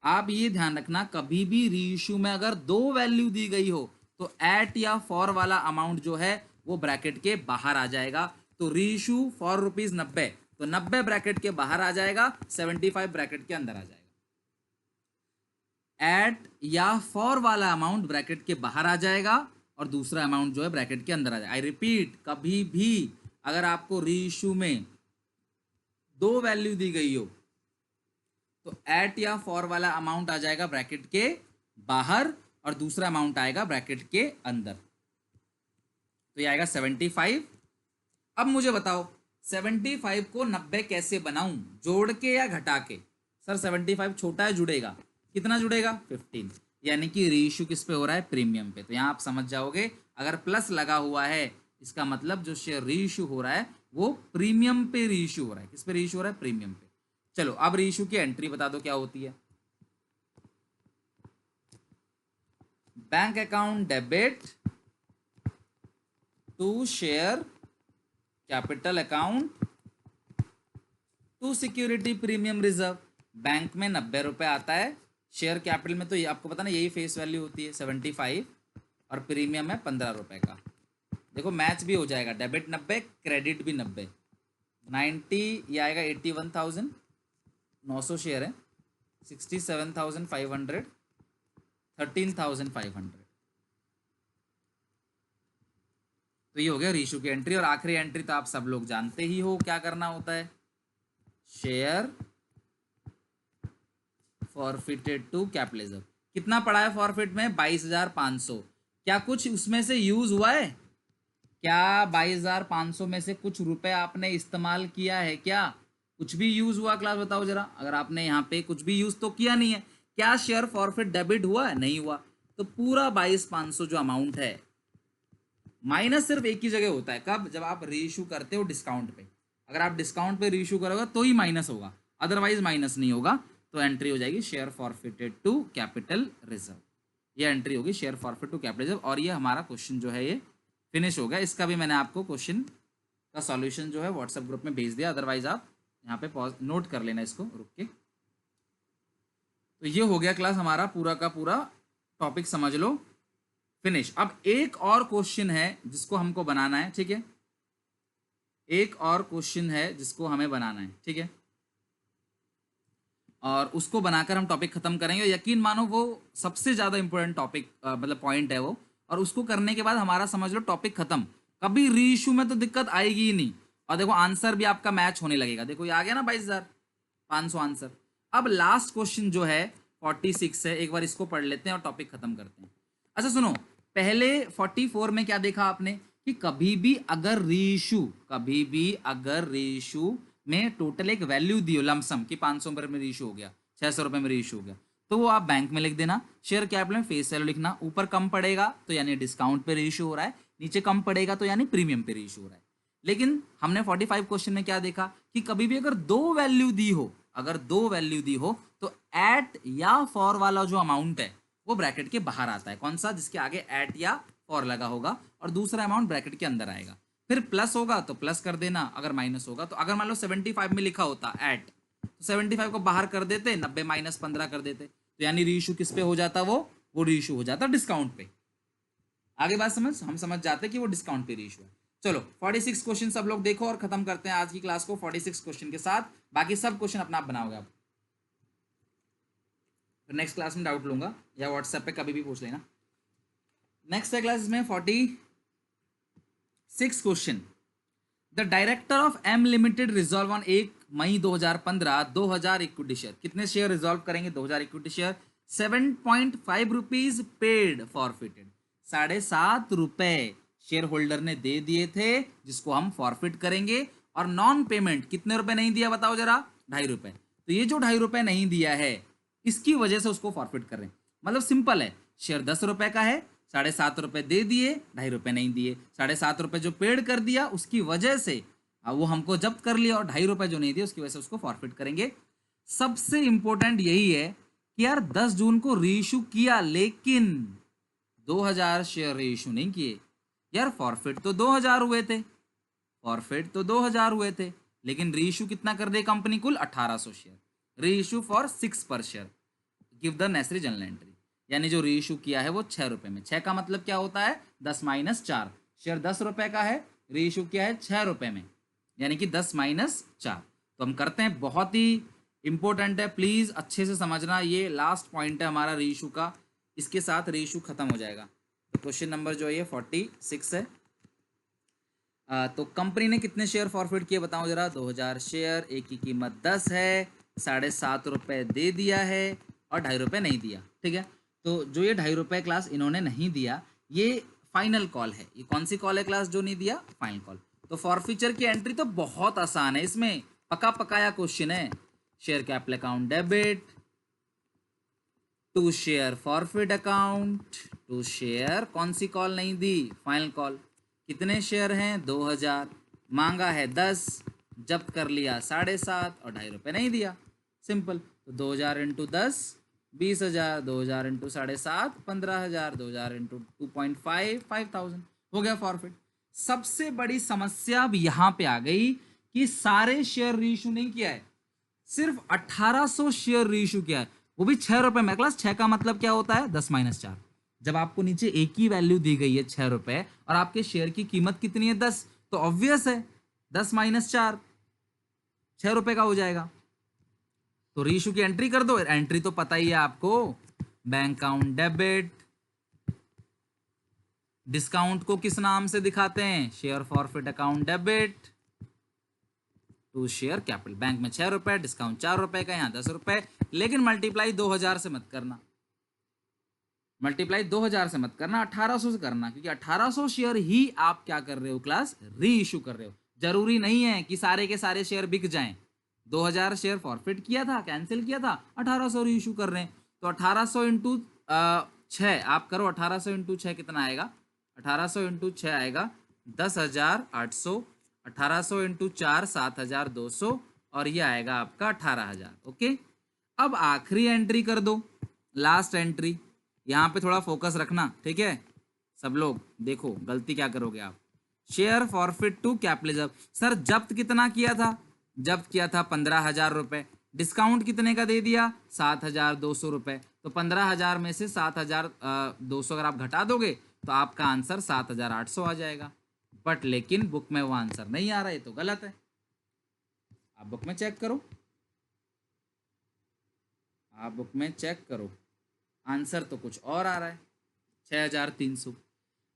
आप ये ध्यान रखना, कभी भी रीइश्यू में अगर दो वैल्यू दी गई हो तो एट या फॉर वाला अमाउंट जो है वो ब्रैकेट के बाहर आ जाएगा। तो रीइश्यू फॉर ₹90, तो 90 ब्रैकेट के बाहर आ जाएगा, 75 ब्रैकेट के अंदर आ जाएगा। एट या फॉर वाला अमाउंट ब्रैकेट के बाहर आ जाएगा और दूसरा अमाउंट जो है ब्रैकेट के अंदर आ जाएगा। आई रिपीट, कभी भी अगर आपको रीइश्यू में दो वैल्यू दी गई हो तो एट या फॉर वाला अमाउंट आ जाएगा ब्रैकेट के बाहर और दूसरा अमाउंट आएगा ब्रैकेट के अंदर। तो ये आएगा 75। अब मुझे बताओ 75 को 90 कैसे बनाऊं, जोड़ के या घटा के? सर 75 छोटा है, जुड़ेगा, कितना जुड़ेगा 15, यानी कि रीइश्यू किस पे हो रहा है, प्रीमियम पे। तो यहाँ आप समझ जाओगे, अगर प्लस लगा हुआ है इसका मतलब जो शेयर रीइश्यू हो रहा है वो प्रीमियम पे रीइश्यू हो रहा है। किस पे रीइश्यू हो रहा है, प्रीमियम पे। चलो अब रीइश्यू की एंट्री बता दो क्या होती है। Bank account debit to share capital account to security premium reserve. Bank में 90 रुपए आता है, शेयर कैपिटल में तो ये आपको पता ना यही फेस वैल्यू होती है 75, और प्रीमियम है 15 रुपए का। देखो मैच भी हो जाएगा, डेबिट 90 क्रेडिट भी 90, 90 ये आएगा 81,000, 900 शेयर है, 67,500, 13,500। तो ये हो गया रीइश्यू की एंट्री। और आखिरी एंट्री तो आप सब लोग जानते ही हो क्या करना होता है, शेयर फॉरफिटेड टू कैपिटलिज्म। कितना पड़ा है फॉरफिट में, 22,500। क्या कुछ उसमें से यूज हुआ है? क्या 22,500 में से कुछ रुपए आपने इस्तेमाल किया है? क्या कुछ भी यूज हुआ क्लास, बताओ जरा। अगर आपने यहाँ पे कुछ भी यूज तो किया नहीं है, क्या शेयर फॉरफिट डेबिट हुआ है? नहीं हुआ। तो पूरा 22,500 जो अमाउंट है, माइनस सिर्फ एक ही जगह होता है, कब? जब आप रीइश्यू करते हो डिस्काउंट पे। अगर आप डिस्काउंट पे रीइश्यू करोगे तो ही माइनस होगा, अदरवाइज माइनस नहीं होगा। तो एंट्री हो जाएगी share forfeited to capital reserve, ये एंट्री होगी share forfeit to capital reserve. और ये हमारा क्वेश्चन जो है ये फिनिश हो गया। इसका भी मैंने आपको क्वेश्चन का सॉल्यूशन जो है व्हाट्सएप ग्रुप में भेज दिया, अदरवाइज आप यहाँ पे पॉज नोट कर लेना इसको रुक के। तो ये हो गया क्लास हमारा पूरा का पूरा टॉपिक समझ लो फिनिश। अब एक और क्वेश्चन है जिसको हमको बनाना है, ठीक है, एक और क्वेश्चन है जिसको हमें बनाना है, ठीक है, और उसको बनाकर हम टॉपिक खत्म करेंगे। यकीन मानो वो सबसे ज्यादा इंपॉर्टेंट टॉपिक मतलब पॉइंट है वो, और उसको करने के बाद हमारा समझ लो टॉपिक खत्म। कभी रीइश्यू में तो दिक्कत आएगी ही नहीं, और देखो आंसर भी आपका मैच होने लगेगा। देखो ये आ गया ना 22,500 आंसर। अब लास्ट क्वेश्चन जो है 46 है, एक बार इसको पढ़ लेते हैं और टॉपिक खत्म करते हैं। अच्छा सुनो, पहले 44 में क्या देखा आपने कि कभी भी अगर रीइश्यू में टोटल एक वैल्यू दियो लमसम कि 500 रुपये में रीइश्यू हो गया, 600 रुपये में रीइश्यू हो गया, तो वो आप बैंक में लिख देना। शेयर कैपिटल में फेस वैल्यू लिखना, ऊपर कम पड़ेगा तो यानी डिस्काउंट पे रीइश्यू हो रहा है, नीचे कम पड़ेगा तो यानी प्रीमियम पे रीइश्यू हो रहा है। लेकिन हमने 45 क्वेश्चन में क्या देखा कि कभी भी अगर दो वैल्यू दी हो तो एट या फॉर वाला जो अमाउंट है वो ब्रैकेट के बाहर आता है। कौन सा? जिसके आगे एट या फॉर लगा होगा, और दूसरा अमाउंट ब्रैकेट के अंदर आएगा। फिर प्लस होगा तो प्लस कर देना, अगर माइनस होगा तो, अगर मान लो 75 में लिखा होता एट, तो 75 को बाहर कर देते, 90 माइनस 15 कर देते, तो यानी रीइश्यू किस पे हो जाता, वो रीइश्यू हो जाता डिस्काउंट पे। आगे बात हम समझ जाते कि वो डिस्काउंट पे रीइश्यू है। चलो 46 क्वेश्चन सब लोग देखो और खत्म करते हैं आज की क्लास को 46 क्वेश्चन के साथ। बाकी सब क्वेश्चन अपना आप बनाओगे आप, फिर नेक्स्ट क्लास में डाउट लूंगा या व्हाट्सएप पे कभी भी पूछ लेना। नेक्स्ट है क्लास में 46 question. The director of M limited resolve on 1 May 2015 2000 equity share. कितने शेयर रिजॉल्व करेंगे? 2000 equity share. 7.5 rupees paid forfeited, 7.5 रुपए शेयर होल्डर ने दे दिए थे जिसको हम फॉरफिट करेंगे। और नॉन पेमेंट कितने रुपए नहीं दिया बताओ जरा? 2.5 रुपए। तो ये जो 2.5 रुपए नहीं दिया है इसकी वजह से उसको फॉरफिट कर रहे हैं। मतलब सिंपल है, शेयर 10 रुपए का है, 7.5 रुपए दे दिए, 2.5 रुपए नहीं दिए, 7.5 रुपए जो पेड कर दिया उसकी वजह से वो हमको जब्त कर लिया, और 2.5 रुपए जो नहीं दिए उसकी वजह से उसको फॉरफिट करेंगे। सबसे इंपॉर्टेंट यही है कि यार 10 जून को रीइश्यू किया लेकिन 2000 शेयर रीइश्यू नहीं किए। यार फॉरफिट तो 2000 हुए थे, लेकिन रीइश्यू कितना कर दे कंपनी? कुल 1800 शेयर। रीइश्यू फॉर 6 पर share, give the necessary general entry. यानी जो रीइश्यू किया है वो 6 रुपए में। 6 का मतलब क्या होता है? 10 माइनस 4। शेयर 10 रुपए का है, रीइश्यू किया है 6 रुपए में, यानी कि 10 माइनस 4। तो हम करते हैं, बहुत ही इंपॉर्टेंट है, प्लीज अच्छे से समझना। ये लास्ट पॉइंट है हमारा रीइश्यू का, इसके साथ रीइश्यू खत्म हो जाएगा। तो क्वेश्चन नंबर जो है 46 है। तो कंपनी ने कितने शेयर फॉरफिट किए बताओ जरा? 2000 शेयर, एक की कीमत 10 है, 7.5 रुपए दे दिया है और 2.5 रुपए नहीं दिया। ठीक है, तो जो ये 2.5 रुपए क्लास इन्होंने नहीं दिया, ये फाइनल कॉल है। ये कौन सी कॉल है क्लास जो नहीं दिया? Final call. तो फॉरफीचर की एंट्री तो बहुत आसान है, इसमें पका पकाया क्वेश्चन है। Share capital account debit to share forfeit account to share, कौन सी कॉल नहीं दी? Final call. कितने शेयर हैं? 2000, मांगा है 10, जब्त कर लिया 7.5 और 2.5 रुपए नहीं दिया। सिंपल। तो 2000 इंटू 10 20,000, 2000 इंटू 7.5 15,000, 2000 इंटू 2.5 5,000 हो गया फॉरफिट। सबसे बड़ी समस्या अब यहाँ पे आ गई कि सारे शेयर रीइश्यू नहीं किया है, सिर्फ 1800 शेयर रीइश्यू किया है, वो भी 6 रुपए में। क्लास 6 का मतलब क्या होता है? 10 माइनस 4। जब आपको नीचे एक ही वैल्यू दी गई है 6 रुपए और आपके शेयर की कीमत कितनी है? 10, तो ऑब्वियस है 10 माइनस 4 6 रुपए का हो जाएगा। तो रीइश्यू की एंट्री कर दो। एंट्री तो पता ही है आपको, बैंक अकाउंट डेबिट। डिस्काउंट को किस नाम से दिखाते हैं? Share forfeit account debit to share capital. Bank में 6 रुपए, डिस्काउंट 4 रुपए का, यहाँ 10 रुपए। लेकिन मल्टीप्लाई 2000 से मत करना, मल्टीप्लाई 2000 से मत करना, 1800 से करना, क्योंकि 1800 शेयर ही आप क्या कर रहे हो क्लास? रीइश्यू कर रहे हो। जरूरी नहीं है कि सारे के सारे शेयर बिक जाएं। 2000 शेयर फॉरफिट किया था, कैंसिल किया था, 1800 रीइश्यू कर रहे हैं। तो 1800 इंटू 6 आप करो, 1800 इंटू 6 कितना आएगा? 1800 इंटू 6 आएगा 10,800 1800 इंटू 4 7200 और ये आएगा आपका 18,000। ओके, अब आखिरी एंट्री कर दो, लास्ट एंट्री। यहाँ पे थोड़ा फोकस रखना, ठीक है सब लोग। देखो गलती क्या करोगे आप, share forfeit to capitalism. Sir जब्त कितना किया था, जब्त किया था 15,000 रुपए, डिस्काउंट कितने का दे दिया 7,200 रुपए, तो 15,000 में से 7,200 अगर आप घटा दोगे तो आपका आंसर 7,800 आ जाएगा। बट लेकिन बुक में वो आंसर नहीं आ रहा है, तो गलत है। आप बुक में चेक करो, आप बुक में चेक करो, आंसर तो कुछ और आ रहा है 6,300।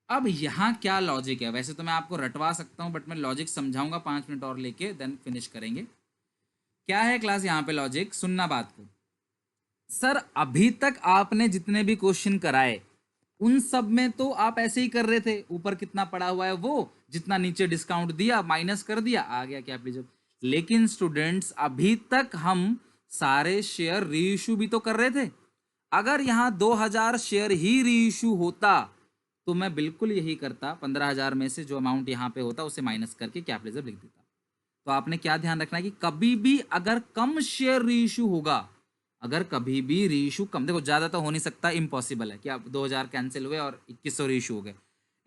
अब यहाँ क्या लॉजिक है, वैसे तो मैं आपको रटवा सकता हूँ बट मैं लॉजिक समझाऊंगा 5 मिनट और लेके, देन फिनिश करेंगे। क्या है क्लास यहाँ पे लॉजिक, सुनना बात को। सर अभी तक आपने जितने भी क्वेश्चन कराए उन सब में तो आप ऐसे ही कर रहे थे, ऊपर कितना पड़ा हुआ है वो, जितना नीचे डिस्काउंट दिया माइनस कर दिया, आ गया कैपिटलिज्म। लेकिन स्टूडेंट्स अभी तक हम सारे शेयर रीइश्यू भी तो कर रहे थे। अगर यहाँ 2,000 शेयर ही रीइश्यू होता तो मैं बिल्कुल यही करता, 15,000 में से जो अमाउंट यहाँ पे होता उसे माइनस करके कैपिटलिज्म लिख देता। तो आपने क्या ध्यान रखना है कि कभी भी अगर कम शेयर रीइश्यू होगा, अगर कभी भी रीइश्यू कम, देखो ज्यादा तो हो नहीं सकता, इम्पॉसिबल है कि आप 2,000 कैंसिल हुए और 2,100 रीइश्यू हो गए,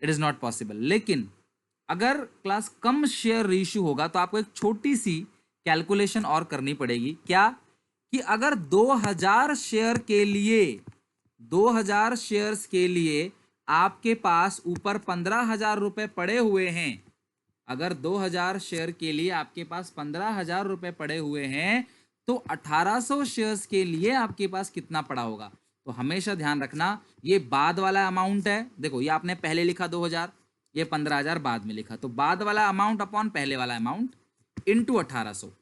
इट इज नॉट पॉसिबल। लेकिन अगर क्लास कम शेयर रीइश्यू होगा तो आपको एक छोटी सी कैलकुलेशन और करनी पड़ेगी। क्या कि अगर 2,000 शेयर के लिए, 2,000 शेयर्स के लिए आपके पास ऊपर 15,000 रुपए पड़े हुए हैं, अगर 2,000 शेयर के लिए आपके पास 15,000 रुपए पड़े हुए हैं तो 1,800 शेयर्स के लिए आपके पास कितना पड़ा होगा। तो हमेशा ध्यान रखना ये बाद वाला अमाउंट है। देखो ये आपने पहले लिखा 2,000, ये 15,000 बाद में लिखा, तो बाद वाला अमाउंट अपॉन पहले वाला अमाउंट इंटू 1,800,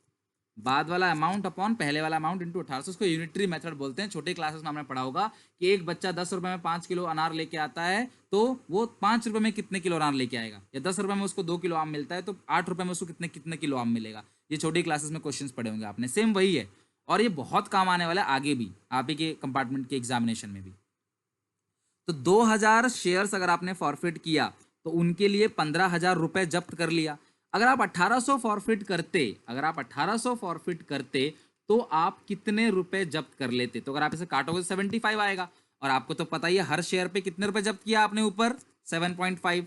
बाद वाला अमाउंट अपॉन पहले वाला अमाउंट इंटू 1,800। इसको यूनिटरी मेथड बोलते हैं। छोटे क्लासेस में हमने पढ़ा होगा कि एक बच्चा 10 रुपए में 5 किलो अनार लेके आता है तो वो 5 रुपए में कितने किलो अनार लेके आएगा, या 10 रुपए में उसको 2 किलो आम मिलता है तो 8 रुपए में उसको कितने कितने किलो आम मिलेगा। ये छोटी क्लासेस में क्वेश्चंस पढ़े होंगे आपने, सेम वही है और ये बहुत काम आने वाला है आगे भी, आप ही के कंपार्टमेंट के एग्जामिनेशन में भी। तो 2,000 शेयर्स अगर आपने फॉरफिट किया तो उनके लिए 15,000 रुपए जब्त कर लिया। अगर आप 1,800 फॉरफिट करते, अगर आप 1,800 फॉरफिट करते तो आप कितने रुपए जब्त कर लेते, तो अगर आप इसे काटोगे तो 75 आएगा। और आपको तो पता ही है हर शेयर पे कितने रुपए जब्त किया आपने, ऊपर 7.5,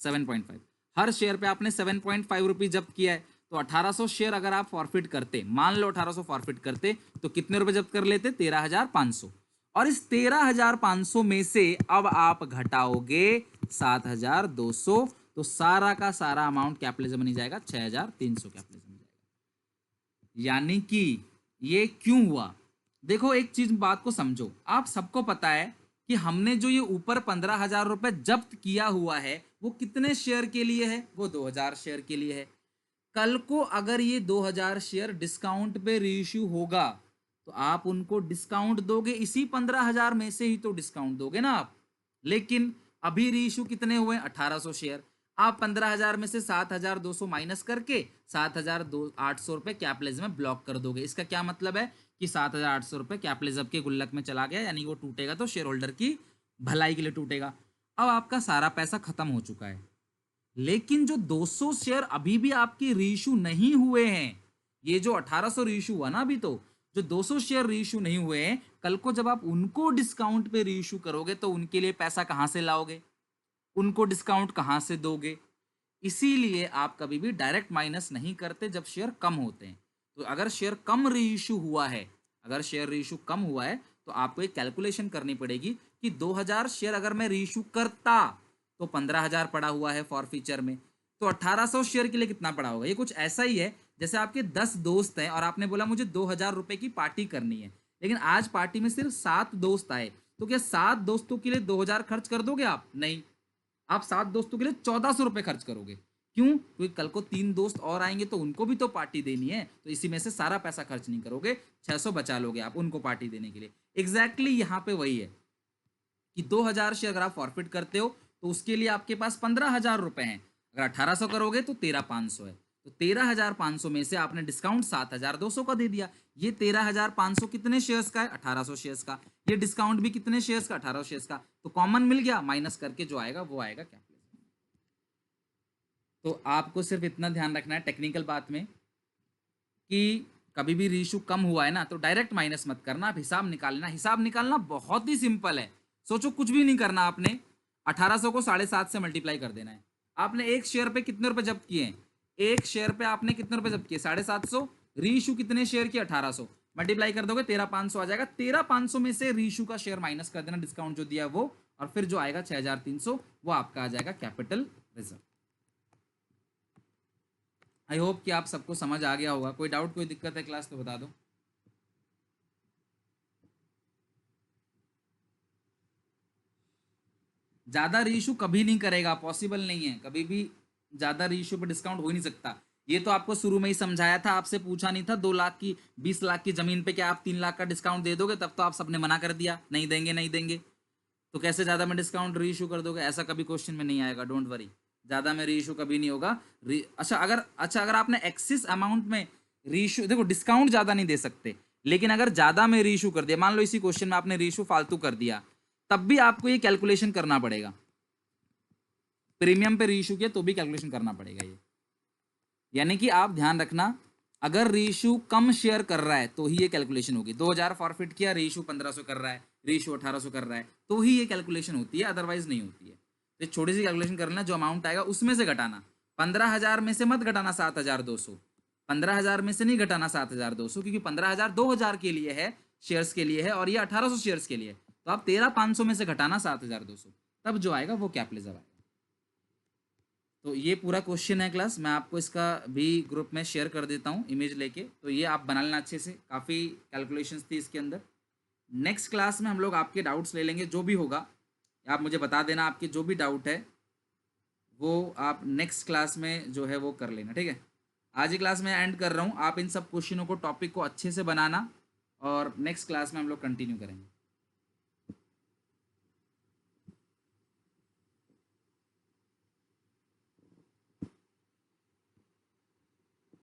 7.5 हर शेयर पे आपने 7.5 रुपये जब्त किया है। तो 1,800 शेयर अगर आप फॉरफिट करते, मान लो 1,800 फॉरफिट करते तो कितने रुपए जब्त कर लेते, 13,500। और इस 13,500 में से अब आप घटाओगे 7,200 तो सारा का सारा अमाउंट कैपिटलिज्म बन जाएगा 6,300 कैपिटलिज्म बन जाएगा। यानी कि ये क्यों हुआ, देखो एक चीज बात को समझो। आप सबको पता है कि हमने जो ये ऊपर 15,000 रुपए जब्त किया हुआ है वो कितने शेयर के लिए है, वो 2,000 शेयर के लिए है। कल को अगर ये 2,000 शेयर डिस्काउंट पे रीइश्यू होगा तो आप उनको डिस्काउंट दोगे, इसी 15,000 में से ही तो डिस्काउंट दोगे ना आप। लेकिन अभी रीइश्यू कितने हुए, 1,800 शेयर। आप 15,000 में से 7,200 माइनस करके 7,800 रुपए कैपिटलिज्म में ब्लॉक कर दोगे। इसका क्या मतलब है कि 7,800 रुपए कैपिटलिज्म के गुल्लक में चला गया, यानी वो टूटेगा तो शेयर होल्डर की भलाई के लिए टूटेगा। अब आपका सारा पैसा खत्म हो चुका है। लेकिन जो 200 शेयर अभी भी आपके रीइश्यू नहीं हुए हैं, ये जो 1,800 रीइश्यू हुआ ना अभी, तो जो 200 शेयर रीइश्यू नहीं हुए हैं, कल को जब आप उनको डिस्काउंट पे रीइश्यू करोगे तो उनके लिए पैसा कहां से लाओगे, उनको डिस्काउंट कहां से दोगे। इसीलिए आप कभी भी डायरेक्ट माइनस नहीं करते जब शेयर कम होते हैं। तो अगर शेयर कम रीइश्यू हुआ है, अगर शेयर रीइश्यू कम हुआ है तो आपको एक कैलकुलेशन करनी पड़ेगी कि 2,000 शेयर अगर मैं रीइश्यू करता तो 15,000 पड़ा हुआ है फॉरफीचर में, तो 1,800 शेयर के लिए कितना पड़ा होगा। ये कुछ ऐसा ही है जैसे आपके 10 दोस्त हैं और आपने बोला मुझे 2,000 रुपए की पार्टी करनी है, लेकिन आज पार्टी में सिर्फ 7 दोस्त आए, तो क्या 7 दोस्तों के लिए 2,000 खर्च कर दोगे आप, नहीं, आप 7 दोस्तों के लिए 1,400 रुपए खर्च करोगे। क्यों, क्योंकि कल को 3 दोस्त और आएंगे तो उनको भी तो पार्टी देनी है, तो इसी में से सारा पैसा खर्च नहीं करोगे, 600 बचा लोगे आप उनको पार्टी देने के लिए। एग्जैक्टली यहाँ पे वही है कि 2,000 शेयर अगर आप फॉरफिट करते हो तो उसके लिए आपके पास 15,000 रुपए हैं, अगर 1,800 करोगे तो 13,500 है, तो 13,500 में से आपने डिस्काउंट 7,200 का दे दिया। ये 13,500 कितने शेयर्स का है, 1,800 शेयर्स का। ये डिस्काउंट भी कितने शेयर्स का, 1,800 शेयर्स का। तो कॉमन मिल गया, माइनस करके जो आएगा वो आएगा कैपिटलिज्म। तो आपको सिर्फ इतना ध्यान रखना है टेक्निकल बात में कि कभी भी रेशियो कम हुआ है ना तो डायरेक्ट माइनस मत करना, आप हिसाब निकाल लेना। हिसाब निकालना बहुत ही सिंपल है, सोचो कुछ भी नहीं करना आपने, 1800 को 7.5 से मल्टीप्लाई कर देना है। आपने एक शेयर पे कितने रुपए जब्त किए हैं? एक शेयर पे आपने कितने रुपए जब्त किए? 750। रीइशू कितने शेयर की? 1800। मल्टीप्लाई कर दोगे 13500 आ जाएगा। 13500 में से रीइशू का शेयर माइनस कर देना, डिस्काउंट जो दिया है वो, और फिर जो आएगा 6300 वो आपका आ जाएगा कैपिटल रिजर्व। आई होप कि आप सबको समझ आ गया होगा। कोई डाउट, कोई दिक्कत है क्लास तो बता दो। ज्यादा रीइशू कभी नहीं करेगा, पॉसिबल नहीं है, कभी भी ज्यादा रीइशू पे डिस्काउंट हो ही नहीं सकता। ये तो आपको शुरू में ही समझाया था, आपसे पूछा नहीं था 2 लाख की 20 लाख की जमीन पे क्या आप 3 लाख का डिस्काउंट दे दोगे? तब तो आप सबने मना कर दिया, नहीं देंगे नहीं देंगे। तो कैसे ज्यादा में डिस्काउंट रीइशू कर दोगे? ऐसा कभी क्वेश्चन में नहीं आएगा, डोंट वरी, ज्यादा में रीइशू कभी नहीं होगा। अच्छा अगर आपने एक्सिस अमाउंट में रीइशू, देखो डिस्काउंट ज्यादा नहीं दे सकते, लेकिन अगर ज्यादा में रीइशू कर दिया, मान लो इसी क्वेश्चन में आपने रीइशू फालतू कर दिया, तब भी आपको ये कैलकुलेशन करना पड़ेगा। प्रीमियम पे रीइशू किया तो भी कैलकुलेशन करना पड़ेगा ये। यानी कि आप ध्यान रखना, अगर रीइशू कम शेयर कर रहा है तो ही ये कैलकुलेशन होगी। 2000 फॉरफिट किया, रीइशू 1500 कर रहा है, रीइशू 1800 कर रहा है, तो ही ये कैलकुलेशन होती है, अदरवाइज नहीं होती है। तो छोटी सी कैलकुलेशन कर लेना, जो अमाउंट आएगा उसमें से घटाना। 15,000 में से मत घटाना 7,200, 15,000 में से नहीं घटाना 7,200, क्योंकि 15,000 2000 के लिए है, शेयर्स के लिए है, और ये 1800 शेयर्स के लिए। तो आप 13,500 में से घटाना 7,200, तब जो आएगा वो कैप रिजर्व आएगा। तो ये पूरा क्वेश्चन है क्लास, मैं आपको इसका भी ग्रुप में शेयर कर देता हूँ इमेज लेके, तो ये आप बना लेना अच्छे से। काफ़ी कैलकुलेशंस थी इसके अंदर। नेक्स्ट क्लास में हम लोग आपके डाउट्स ले लेंगे, जो भी होगा आप मुझे बता देना, आपके जो भी डाउट है वो आप नेक्स्ट क्लास में जो है वो कर लेना, ठीक है। आज ही क्लास में एंड कर रहा हूँ, आप इन सब क्वेश्चनों को, टॉपिक को अच्छे से बनाना, और नेक्स्ट क्लास में हम लोग कंटिन्यू करेंगे।